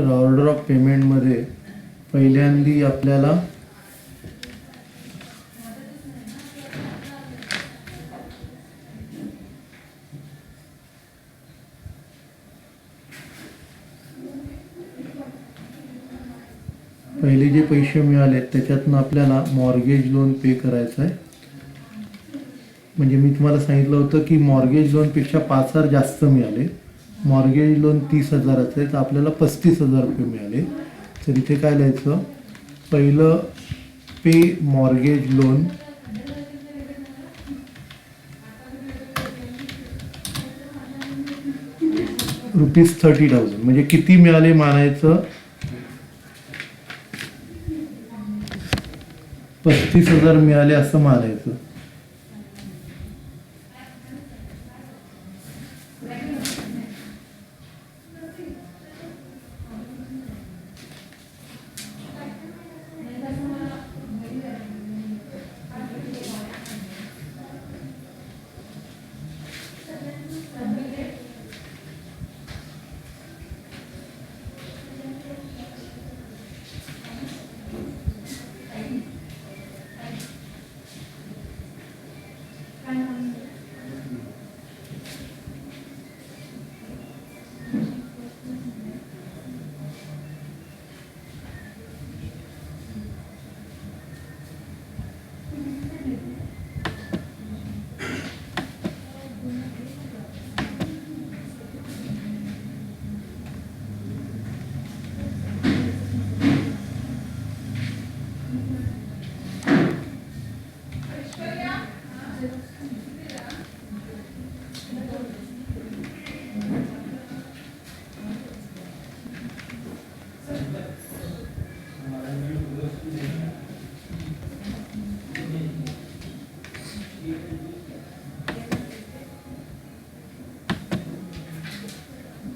तर ऑर्डर ऑफ पेमेंटमध्ये पहिल्यांदी आपल्याला पहिले जे पैसे मिळाले त्याच्यातनं आपल्याला मॉर्गेज लोन पे करायचं आहे. म्हणजे मी तुम्हाला सांगितलं होतं की मॉर्गेज लोनपेक्षा 5,000 जास्त मिळाले. मॉर्गेज लोन 30,000चं आहे, तर आपल्याला 35,000 रुपये मिळाले. तर इथे काय लिहायचं, पहिलं पे मॉर्गेज लोन ₹30,000. म्हणजे किती मिळाले मानायचं, 35,000 मिळाले असं मानायचं.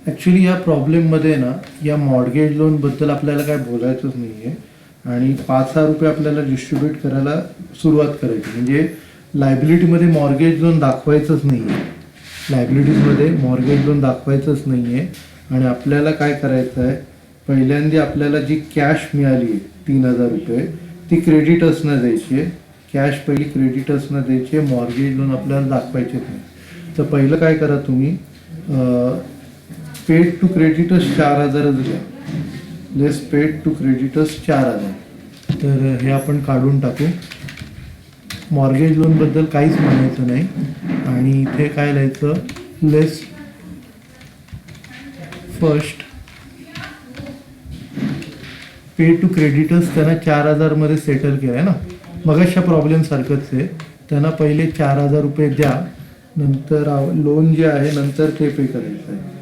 ॲक्च्युली या प्रॉब्लेममध्ये ना या मॉर्गेज लोनबद्दल आपल्याला काय बोलायचंच नाही आहे आणि 5,000 रुपये आपल्याला डिस्ट्रीब्यूट करायला सुरुवात करायची. म्हणजे लायबिलिटीमध्ये मॉर्गेज लोन दाखवायचंच नाही आहे, लायबिलिटीजमध्ये मॉर्गेज लोन दाखवायचंच नाही आहे. आणि आपल्याला काय करायचं आहे, पहिल्यांदा आपल्याला जी कॅश मिळाली आहे 3,000 रुपये ती क्रेडिटर्सना द्यायची आहे. कॅश पहिली क्रेडिटर्सना द्यायची आहे, मॉर्गेज लोन आपल्याला दाखवायचेच नाही. तर पहिलं काय करा तुम्ही, पेड टू क्रेडिटर्स 4,000 द्या. लेस पेड टू क्रेडिटर्स 4,000. तर हे आपण काढून टाकू. मॉर्गेज लोनबद्दल काहीच म्हणायचं नाही. आणि इथे काय लिहायचं, लेस फर्स्ट पे टू क्रेडिटर्स. त्यांना 4,000मध्ये सेटल केलं आहे ना, मग अशा प्रॉब्लेमसारखंच आहे. त्यांना पहिले 4,000 रुपये द्या, नंतर लोन जे आहे नंतर ते पे करायचं आहे.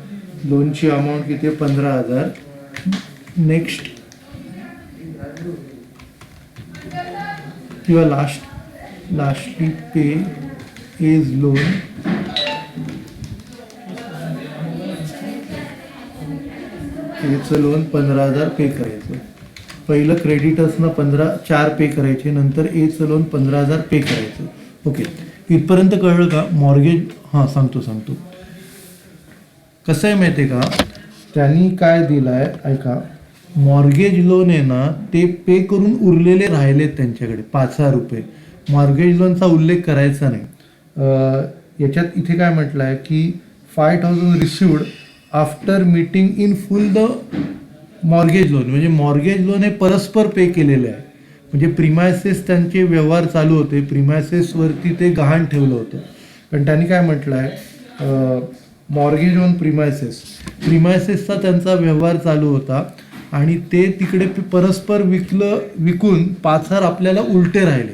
लोनची अमाऊंट किती आहे, 15,000. नेक्स्ट किंवा लास्टली पे इज लोन. याचं लोन 15,000 पे करायचं. पहिलं क्रेडिटर्सनं 4 पे करायचे, नंतर एचं लोन 15,000 पे करायचं. ओके, इथपर्यंत कळलं का मॉर्गेज? हां, सांगतो. कसं आहे माहिती आहे का, त्यांनी काय दिलं आहे ऐका, मॉर्गेज लोन आहे ना ते पे करून उरलेले राहिलेत त्यांच्याकडे 5,000 रुपये. मॉर्गेज लोनचा उल्लेख करायचा नाही. याच्यात इथे काय म्हटलं आहे की 5,000 received after meeting in full the mortgage loan. म्हणजे मॉर्गेज लोन हे परस्पर पे केलेले आहे. म्हणजे प्रिमायसेस त्यांचे व्यवहार चालू होते, प्रिमायसेसवरती ते गहाण ठेवलं होतं. पण त्यांनी काय म्हटलं आहे, मॉर्गेज ऑन प्रिमायसेसचा त्यांचा व्यवहार चालू होता आणि ते तिकडे परस्पर विकून 5,000 आपल्याला उलटे राहिले.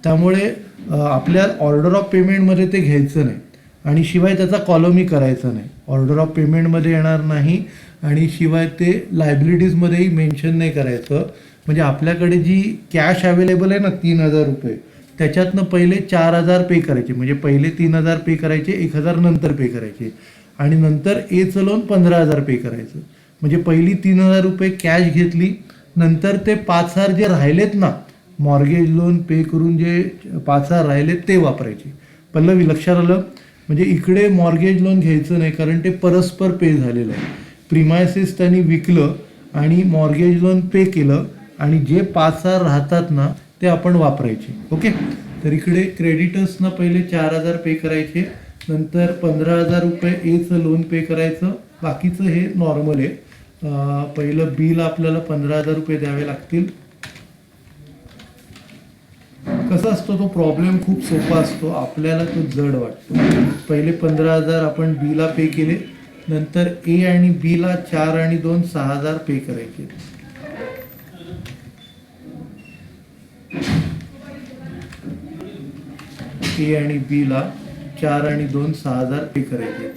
त्यामुळे आपल्या ऑर्डर ऑफ पेमेंटमध्ये ते घ्यायचं नाही आणि शिवाय त्याचा कॉलमही करायचा नाही. ऑर्डर ऑफ पेमेंटमध्ये येणार नाही आणि शिवाय ते लायबिलिटीजमध्येही मेन्शन नाही करायचं. म्हणजे आपल्याकडे जी कॅश अवेलेबल आहे ना 3,000 रुपये, त्याच्यातनं पहिले 4,000 पे करायचे. म्हणजे पहिले 3,000 पे करायचे, 1,000 नंतर पे करायचे आणि नंतर एचं लोन 15,000 पे करायचं. म्हणजे पहिली 3,000 रुपये कॅश घेतली, नंतर ते 5,000 जे राहिलेत ना मॉर्गेज लोन पे करून जे 5,000 राहिलेत ते वापरायचे. पल्लवी लक्षात आलं? म्हणजे इकडे मॉर्गेज लोन घ्यायचं नाही कारण ते परस्पर पे झालेलं आहे. प्रिमायसेस त्यांनी विकलं आणि मॉर्गेज लोन पे केलं आणि जे 5,000 राहतात ना ते आपण वापरायचे. ओके, तर इकडे क्रेडिटर्सना पहिले 4,000 पे करायचे, नंतर 15,000 रुपये एचं लोन पे करायचं, बाकीचं हे नॉर्मल आहे. पहिलं बिल आपल्याला 15,000 रुपये द्यावे लागतील. कसा असतो तो प्रॉब्लेम खूप सोपा असतो, आपल्याला तो जड वाटतो. पहिले 15,000 आपण बीला पे केले, नंतर ए आणि बीला 4 आणि 2 6,000 पे करायचे. ए आणि बीला 4 आणि 2 6,000 पे करायचे.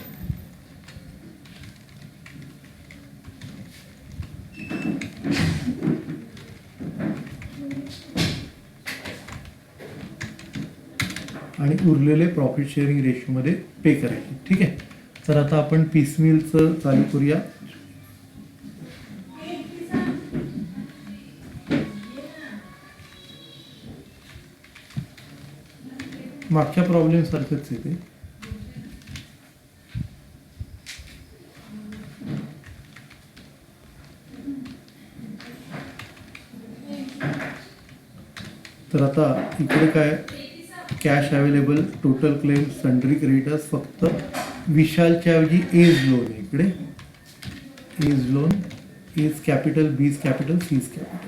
आणि उरलेले प्रॉफिट शेअरिंग रेशोमध्ये पे करायचे. ठीक आहे, तर आता आपण पीसमिलचं चालू करूया. मागच्या प्रॉब्लेम सारखंच आहे ते. तर आता इकडे काय, cash available, total claim, sundry creditors, फक्त विशालच्या ऐवजी एज लोन आहे इकडे. एज लोन, एज कॅपिटल, बीज कॅपिटल, सीज कॅपिटल.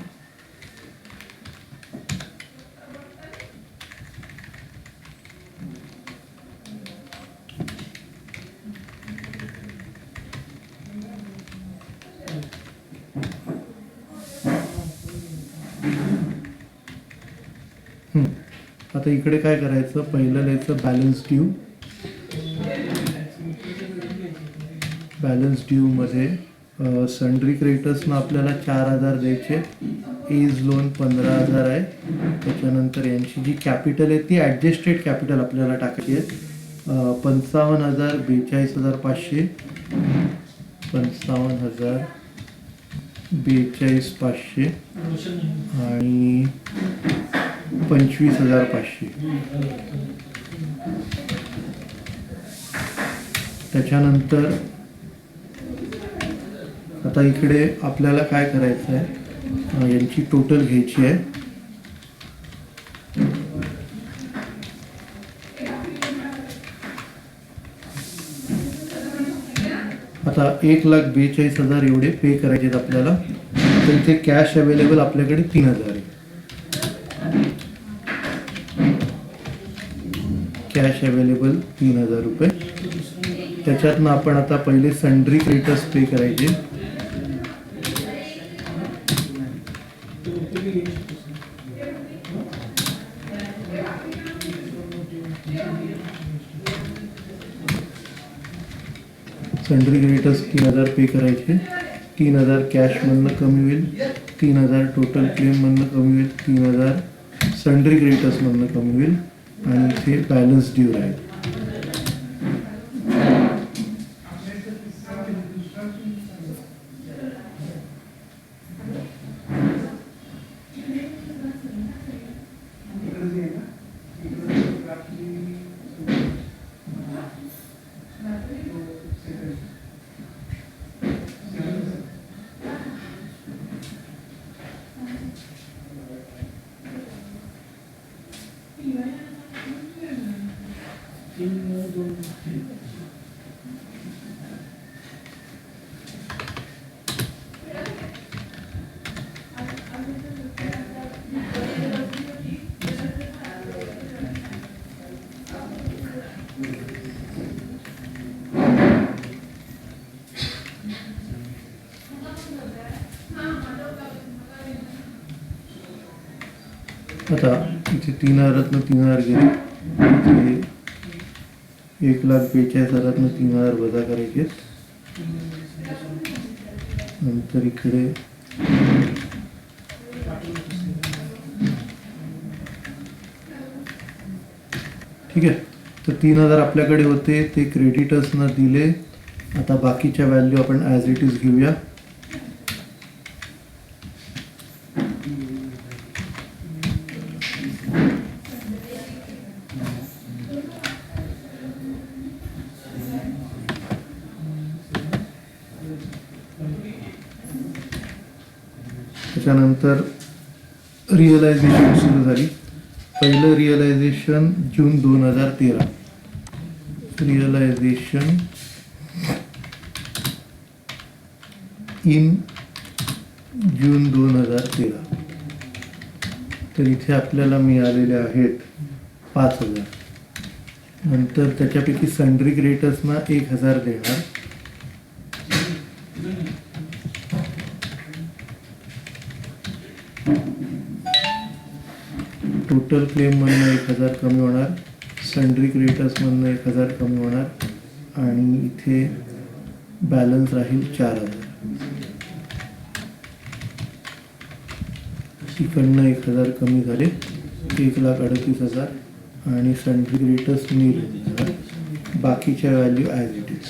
आता इकडे काय करायचं, पहिलं लिहायचं बॅलन्स ड्यू. बॅलन्स ड्यू मध्ये सन्ड्री क्रेडिटर्सना आपल्याला 4,000 द्यायचे, एज लोन 15,000 आहे. त्याच्यानंतर यांची जी कॅपिटल आहे ती ॲडजस्टेड कॅपिटल आपल्याला टाकायची आहे. 55,000, 42,500, 55,000, 42,500 आणि 25,500. त्याच्यानंतर आता इकडे आपल्याला काय करायचं आहे, यांची टोटल घ्यायची आहे. आता 1,42,000 एवढे पे करायचे आहेत आपल्याला. तर इथे कॅश अवेलेबल आपल्याकडे 3,000 आहे. कॅश अवेलेबल 3,000 रुपये. त्याच्यातनं आपण आता पहिले सन्ड्री क्रेडिटर्स पे करायचे. सन्ड्री क्रेडिटर्स 3,000 पे करायचे. 3,000 कॅशमधनं कमी होईल, 3,000 टोटल क्लेममधनं कमी होईल, 3,000 सन्ड्री क्रेडिटर्समधनं कमी होईल आणि इथे बॅलन्स ड्यू राहील. आता इथे 3,000 गेले, 1,42,000 3,000 वजा करायचे. नंतर इकडे ठीक आहे, तर 3,000 आपल्याकडे होते ते क्रेडिटर्सना दिले. आता बाकीच्या व्हॅल्यू आपण ॲज इट इज घेऊया. त्याच्यानंतर रिअलायझेशन सुरू झाली. पहिलं रिअलायझेशन जून 2013. रिअलायझेशन इन जून 2013. तर इथे आपल्याला मिळालेले आहेत 5,000. नंतर त्याच्यापैकी सन्ड्री क्रेडिटर्सना 1,000 देणार. टोटल क्लेममधनं 1,000 कमी होणार, सन्ड्री क्रेडिटर्समधनं 1,000 कमी होणार आणि इथे बॅलन्स राहील 4,000. इकडनं 1,000 कमी झाले, 1,38,000 आणि सन्ड्री क्रेडिटर्स नील. बाकीच्या व्हॅल्यू ॲज इट इज.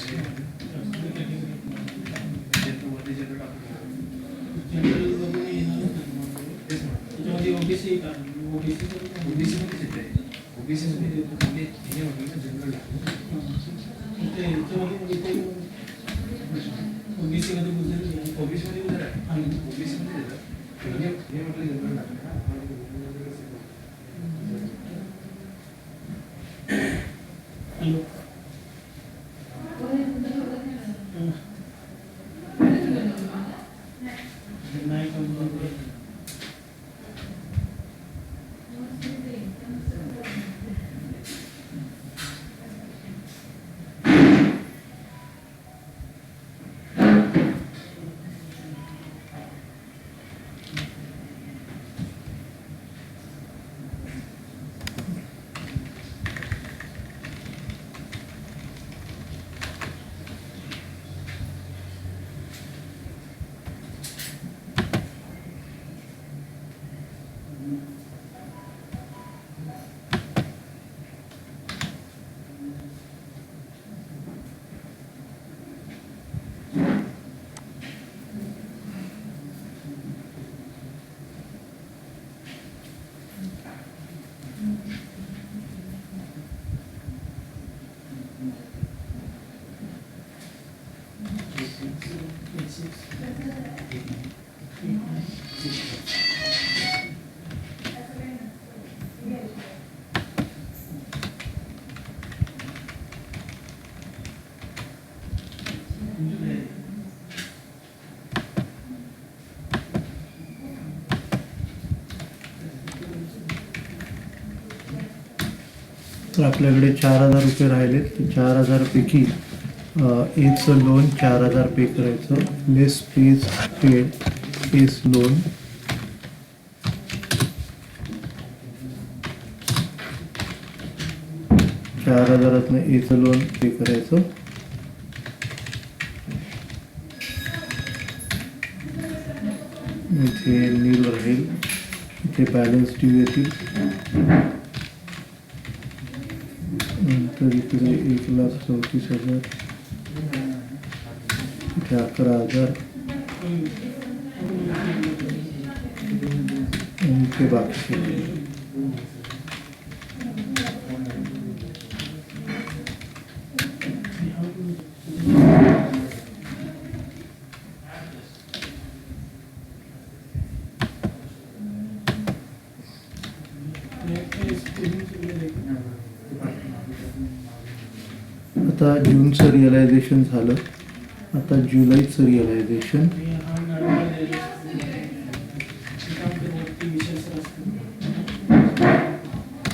तर आपल्याकडे 4,000 रुपये राहिलेत. तर 4,000 पैकी एचं लोन 4,000 पे करायचं. लेस पेज पेड एस लोन. चार हजारातनं एचं लोन पे करायचं. इथे नील राहील, इथे बॅलन्स ड्यू येतील. नंतर इकडे 1,34,000, इथे 11,000 आणि इथे बाकी. आता जूनचं रिअलायझेशन झालं, आता जुलैचं रिअलायझेशन.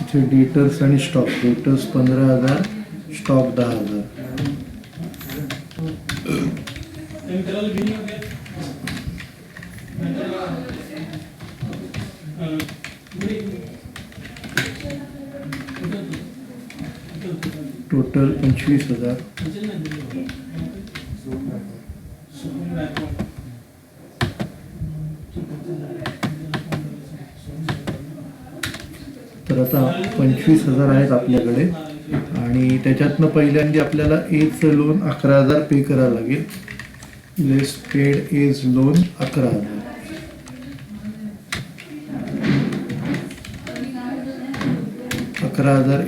इथे डेटर्स आणि स्टॉक. Debtors 15,000, stock 10,000. टोटल 25,000. तर आता 25,000 आहेत आपल्याकडे आणि त्याच्यातनं पहिल्यांदा आपल्याला एचं लोन 11,000 पे करावं लागेल. लेस पेड एज लोन 11,000.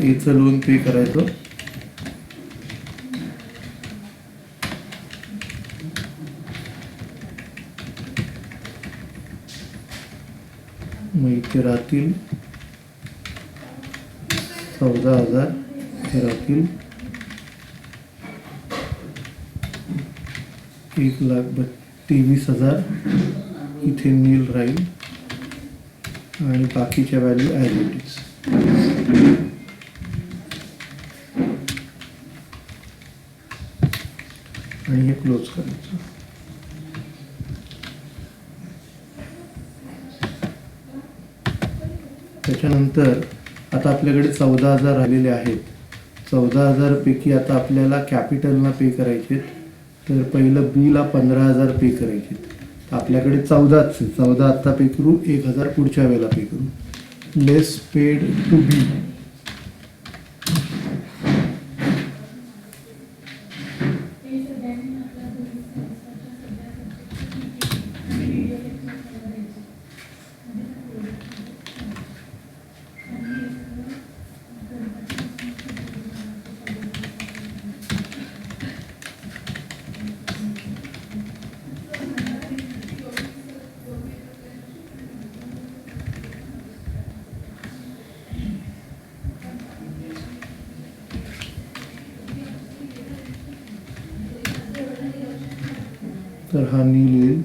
एचं लोन पे करायचं. हे राहतील 14,000, हे राहतील 1,23,000, इथे नील राहील आणि बाकीच्या व्हॅल्यू ॲज इट इज. आणि हे क्लोज करायचं. त्याच्यानंतर आता आपल्याकडे 14,000 आलेले आहेत. 14,000 पैकी आता आपल्याला कॅपिटलला पे करायचे. तर पहिलं बीला 15,000 पे करायचे. आपल्याकडे 14 आत्ता पे करू, 1,000 पुढच्या वेळेला पे करू. लेस पेड टू बी. तर हा नील येईल.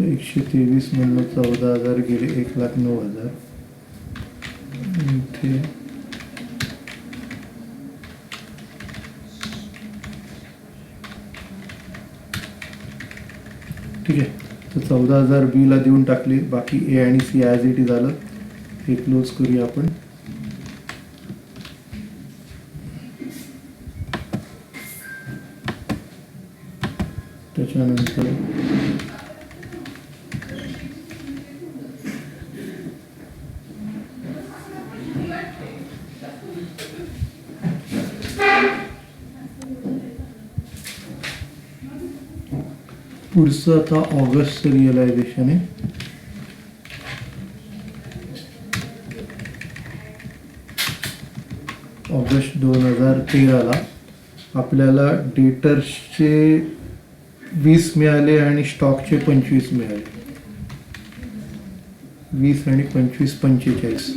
123 मधनं 14,000 गेले, 1,09,000. इथे ठीक आहे. तर 14,000 बीला देऊन टाकले. बाकी ए आणि सी ॲज इट इज आलं. हे क्लोज करूया आपण. त्याच्यानंतर पुढचं आता ऑगस्ट रिअलायझेशन आहे. ऑगस्ट 2013ला आपल्याला डेटर्सचे 20 मिळाले आणि स्टॉकचे 25 मिळाले. 20 आणि 25 45.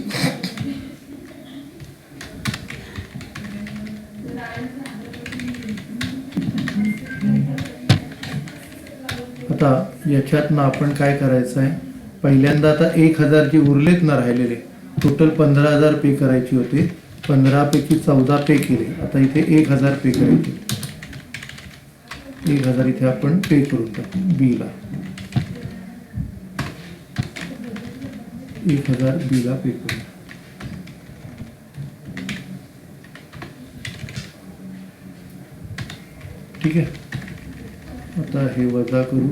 आता याच्यातनं आपण काय करायचं आहे, पहिल्यांदा आता 1,000 जे उरलेत ना राहिलेले, टोटल 15,000 पे करायचे होते. 15 पैकी 14 पे केले. आता इथे 1,000 पे करायचे. 1,000 इथे आपण पे करून टाकू बीला. 1,000 बीला पे करू. ठीक आहे. आता हे वजा करू.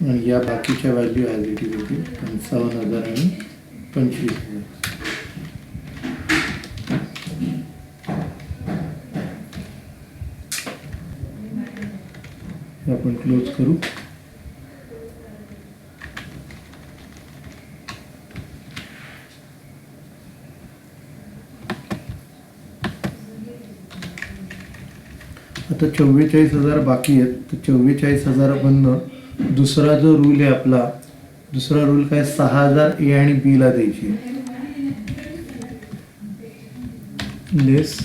आणि या बाकीच्या व्हॅल्यू ॲज इट इज होतील. 55,000 आणि 25,000. आपण क्लोज करू. आता 44,000 बाकी आहेत. तर 44,000 मधनं दुसरा जो रूल आहे आपला, दुसरा रूल काय, 6,000 ए आणि बी ला द्यायची. लेस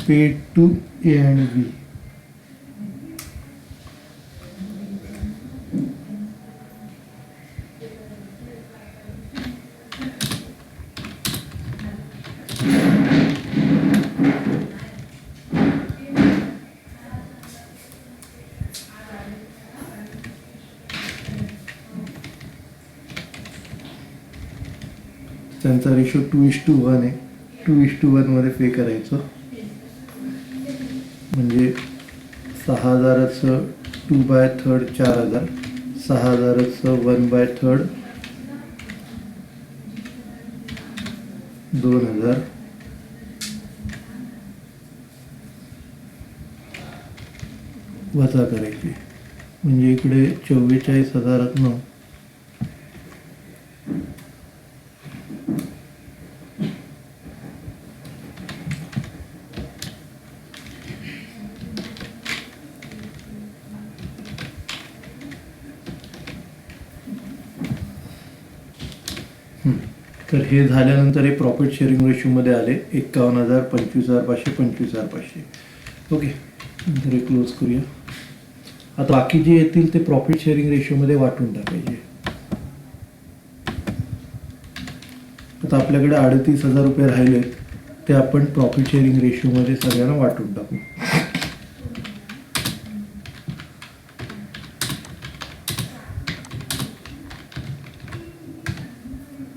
पेड टू ए आणि बी. त्यांचा रेशो 2:1 आहे. 2:1 मध्ये पे करायचं. म्हणजे 6,000चं 2/3 4,000. 6,000चं 1/3 2,000. वजा करायची. म्हणजे इकडे 44,000 तर हे झाल्यानंतर हे प्रॉफिट शेअरिंग रेशोमध्ये आले 51,000, 25,500, 25,500. ओके, नंतर हे क्लोज करूया. आता बाकी जे येतील ते प्रॉफिट शेअरिंग रेशोमध्ये वाटून टाकायचे. आता आपल्याकडे 38,000 रुपये राहिले, ते आपण प्रॉफिट शेअरिंग रेशोमध्ये सगळ्यांना वाटून टाकू.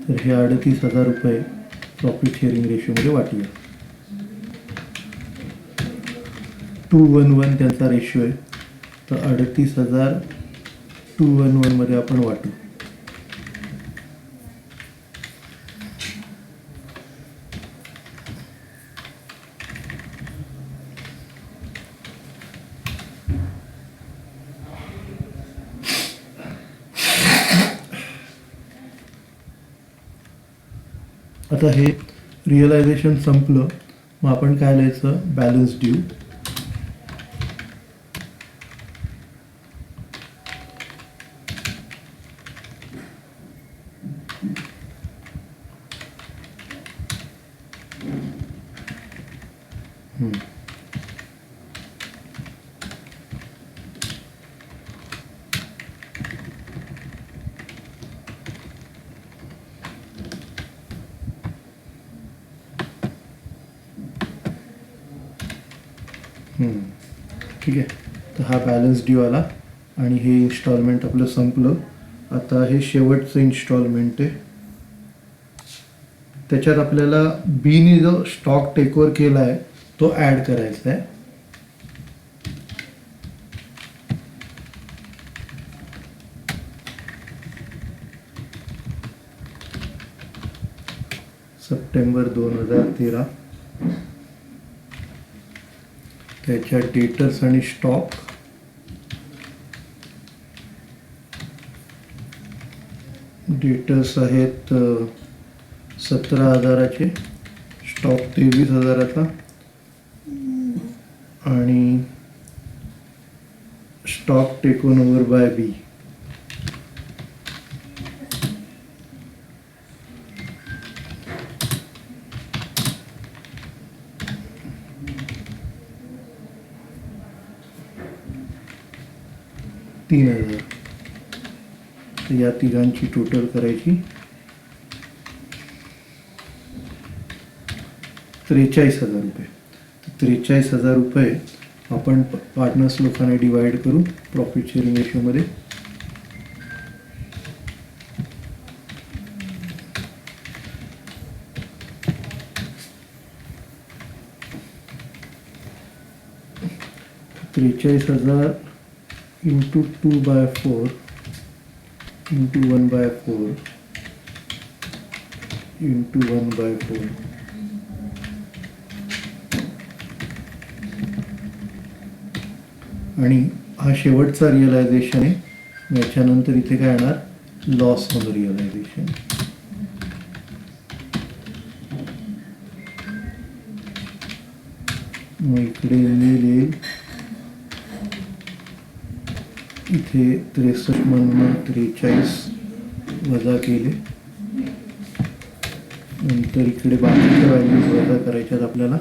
तर हे 38,000 रुपये प्रॉफिट शेअरिंग रेशोमध्ये वाटूया. 211 त्यांचा रेशो आहे, तर 38,000 211 मध्ये आपण वाटू. आता हे रिअलायझेशन संपलं, मग आपण काय लिहायचं? Balance due. ठीक आहे, तर हा बॅलन्स ड्यू आला आणि हे इन्स्टॉलमेंट आपलं संपलं. आता हे शेवटचं इन्स्टॉलमेंट आहे. त्याच्यात आपल्याला बीने जो स्टॉक टेकओव्हर केला आहे तो ॲड करायचा आहे. सप्टेंबर 2013. त्याच्या डेटर्स आणि स्टॉक डेटर्स आहेत 17,000चे, स्टॉक 23,000चा आणि स्टॉक टेकन ओव्हर बाय बी. $3,000. तर या तिघांची टोटल करायची 43,000 रुपये. 43,000 रुपये आपण पार्टनर्स लोकांना डिवाइड करू profit sharing रेशोमध्ये. $43,000 into 2/4 into 1/4 into 1/4. आणि हा शेवटचा रिअलायझेशन आहे. याच्यानंतर इथे काय येणार? Loss on realisation. मग इकडे मी लिहिल इथे 63 मधून 43 वजा केले. नंतर इकडे बाकीच्या व्हॅल्यूज वजा करायच्यात आपल्याला.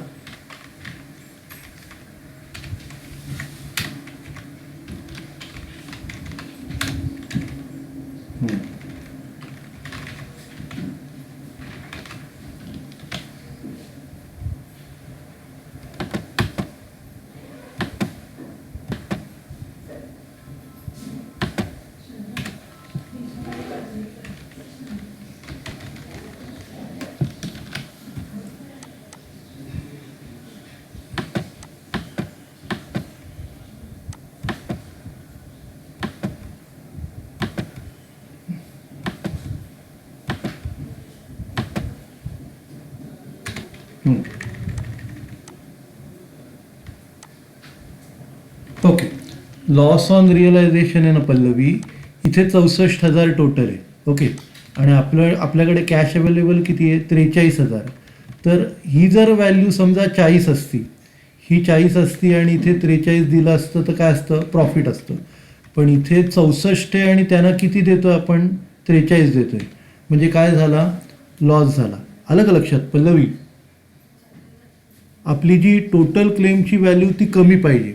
ओके, लॉस ऑन रिअलायझेशन आहे ना पल्लवी, इथे 64,000 टोटल आहे. ओके. आणि आपल्याकडे कॅश अवेलेबल किती आहे? 43,000. तर ही जर व्हॅल्यू समजा 40 असती, ही 40 असती आणि इथे 43 दिलं असतं तर काय असतं? प्रॉफिट असतं. पण इथे 64 आहे आणि त्यांना किती देतो आपण? 43 देतोय. म्हणजे काय झाला? लॉस झाला. आलं का लक्षात पल्लवी? आपली जी टोटल क्लेमची व्हॅल्यू ती कमी पाहिजे.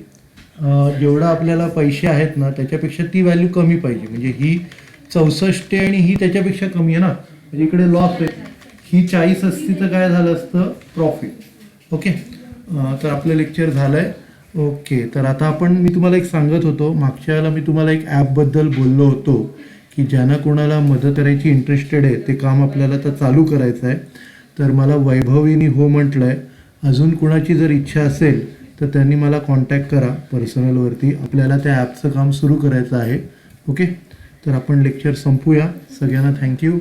जेवढा आपल्याला पैसे आहेत ना त्याच्यापेक्षा ती व्हॅल्यू कमी पाहिजे. म्हणजे ही 64 आहे आणि ही त्याच्यापेक्षा कमी आहे ना, म्हणजे इकडे लॉस आहे. ही 40 असती तर काय झालं असतं? प्रॉफिट. ओके. तर आपलं लेक्चर झालं आहे. ओके. तर आता मी तुम्हाला एक सांगत होतो, मागच्या वेळेला मी तुम्हाला एक ॲपबद्दल बोललो होतो की ज्यांना कोणाला मदत करायची इंटरेस्टेड आहे ते काम आपल्याला तर चालू करायचं आहे. तर मला वैभवीनी हो म्हटलं आहे. अजून कुणाची जर इच्छा असेल तर त्यांनी मला कॉन्टॅक्ट करा पर्सनलवरती. आपल्याला त्या ॲपचं काम सुरू करायचं आहे. ओके. तर आपण लेक्चर संपूया. सगळ्यांना थँक्यू.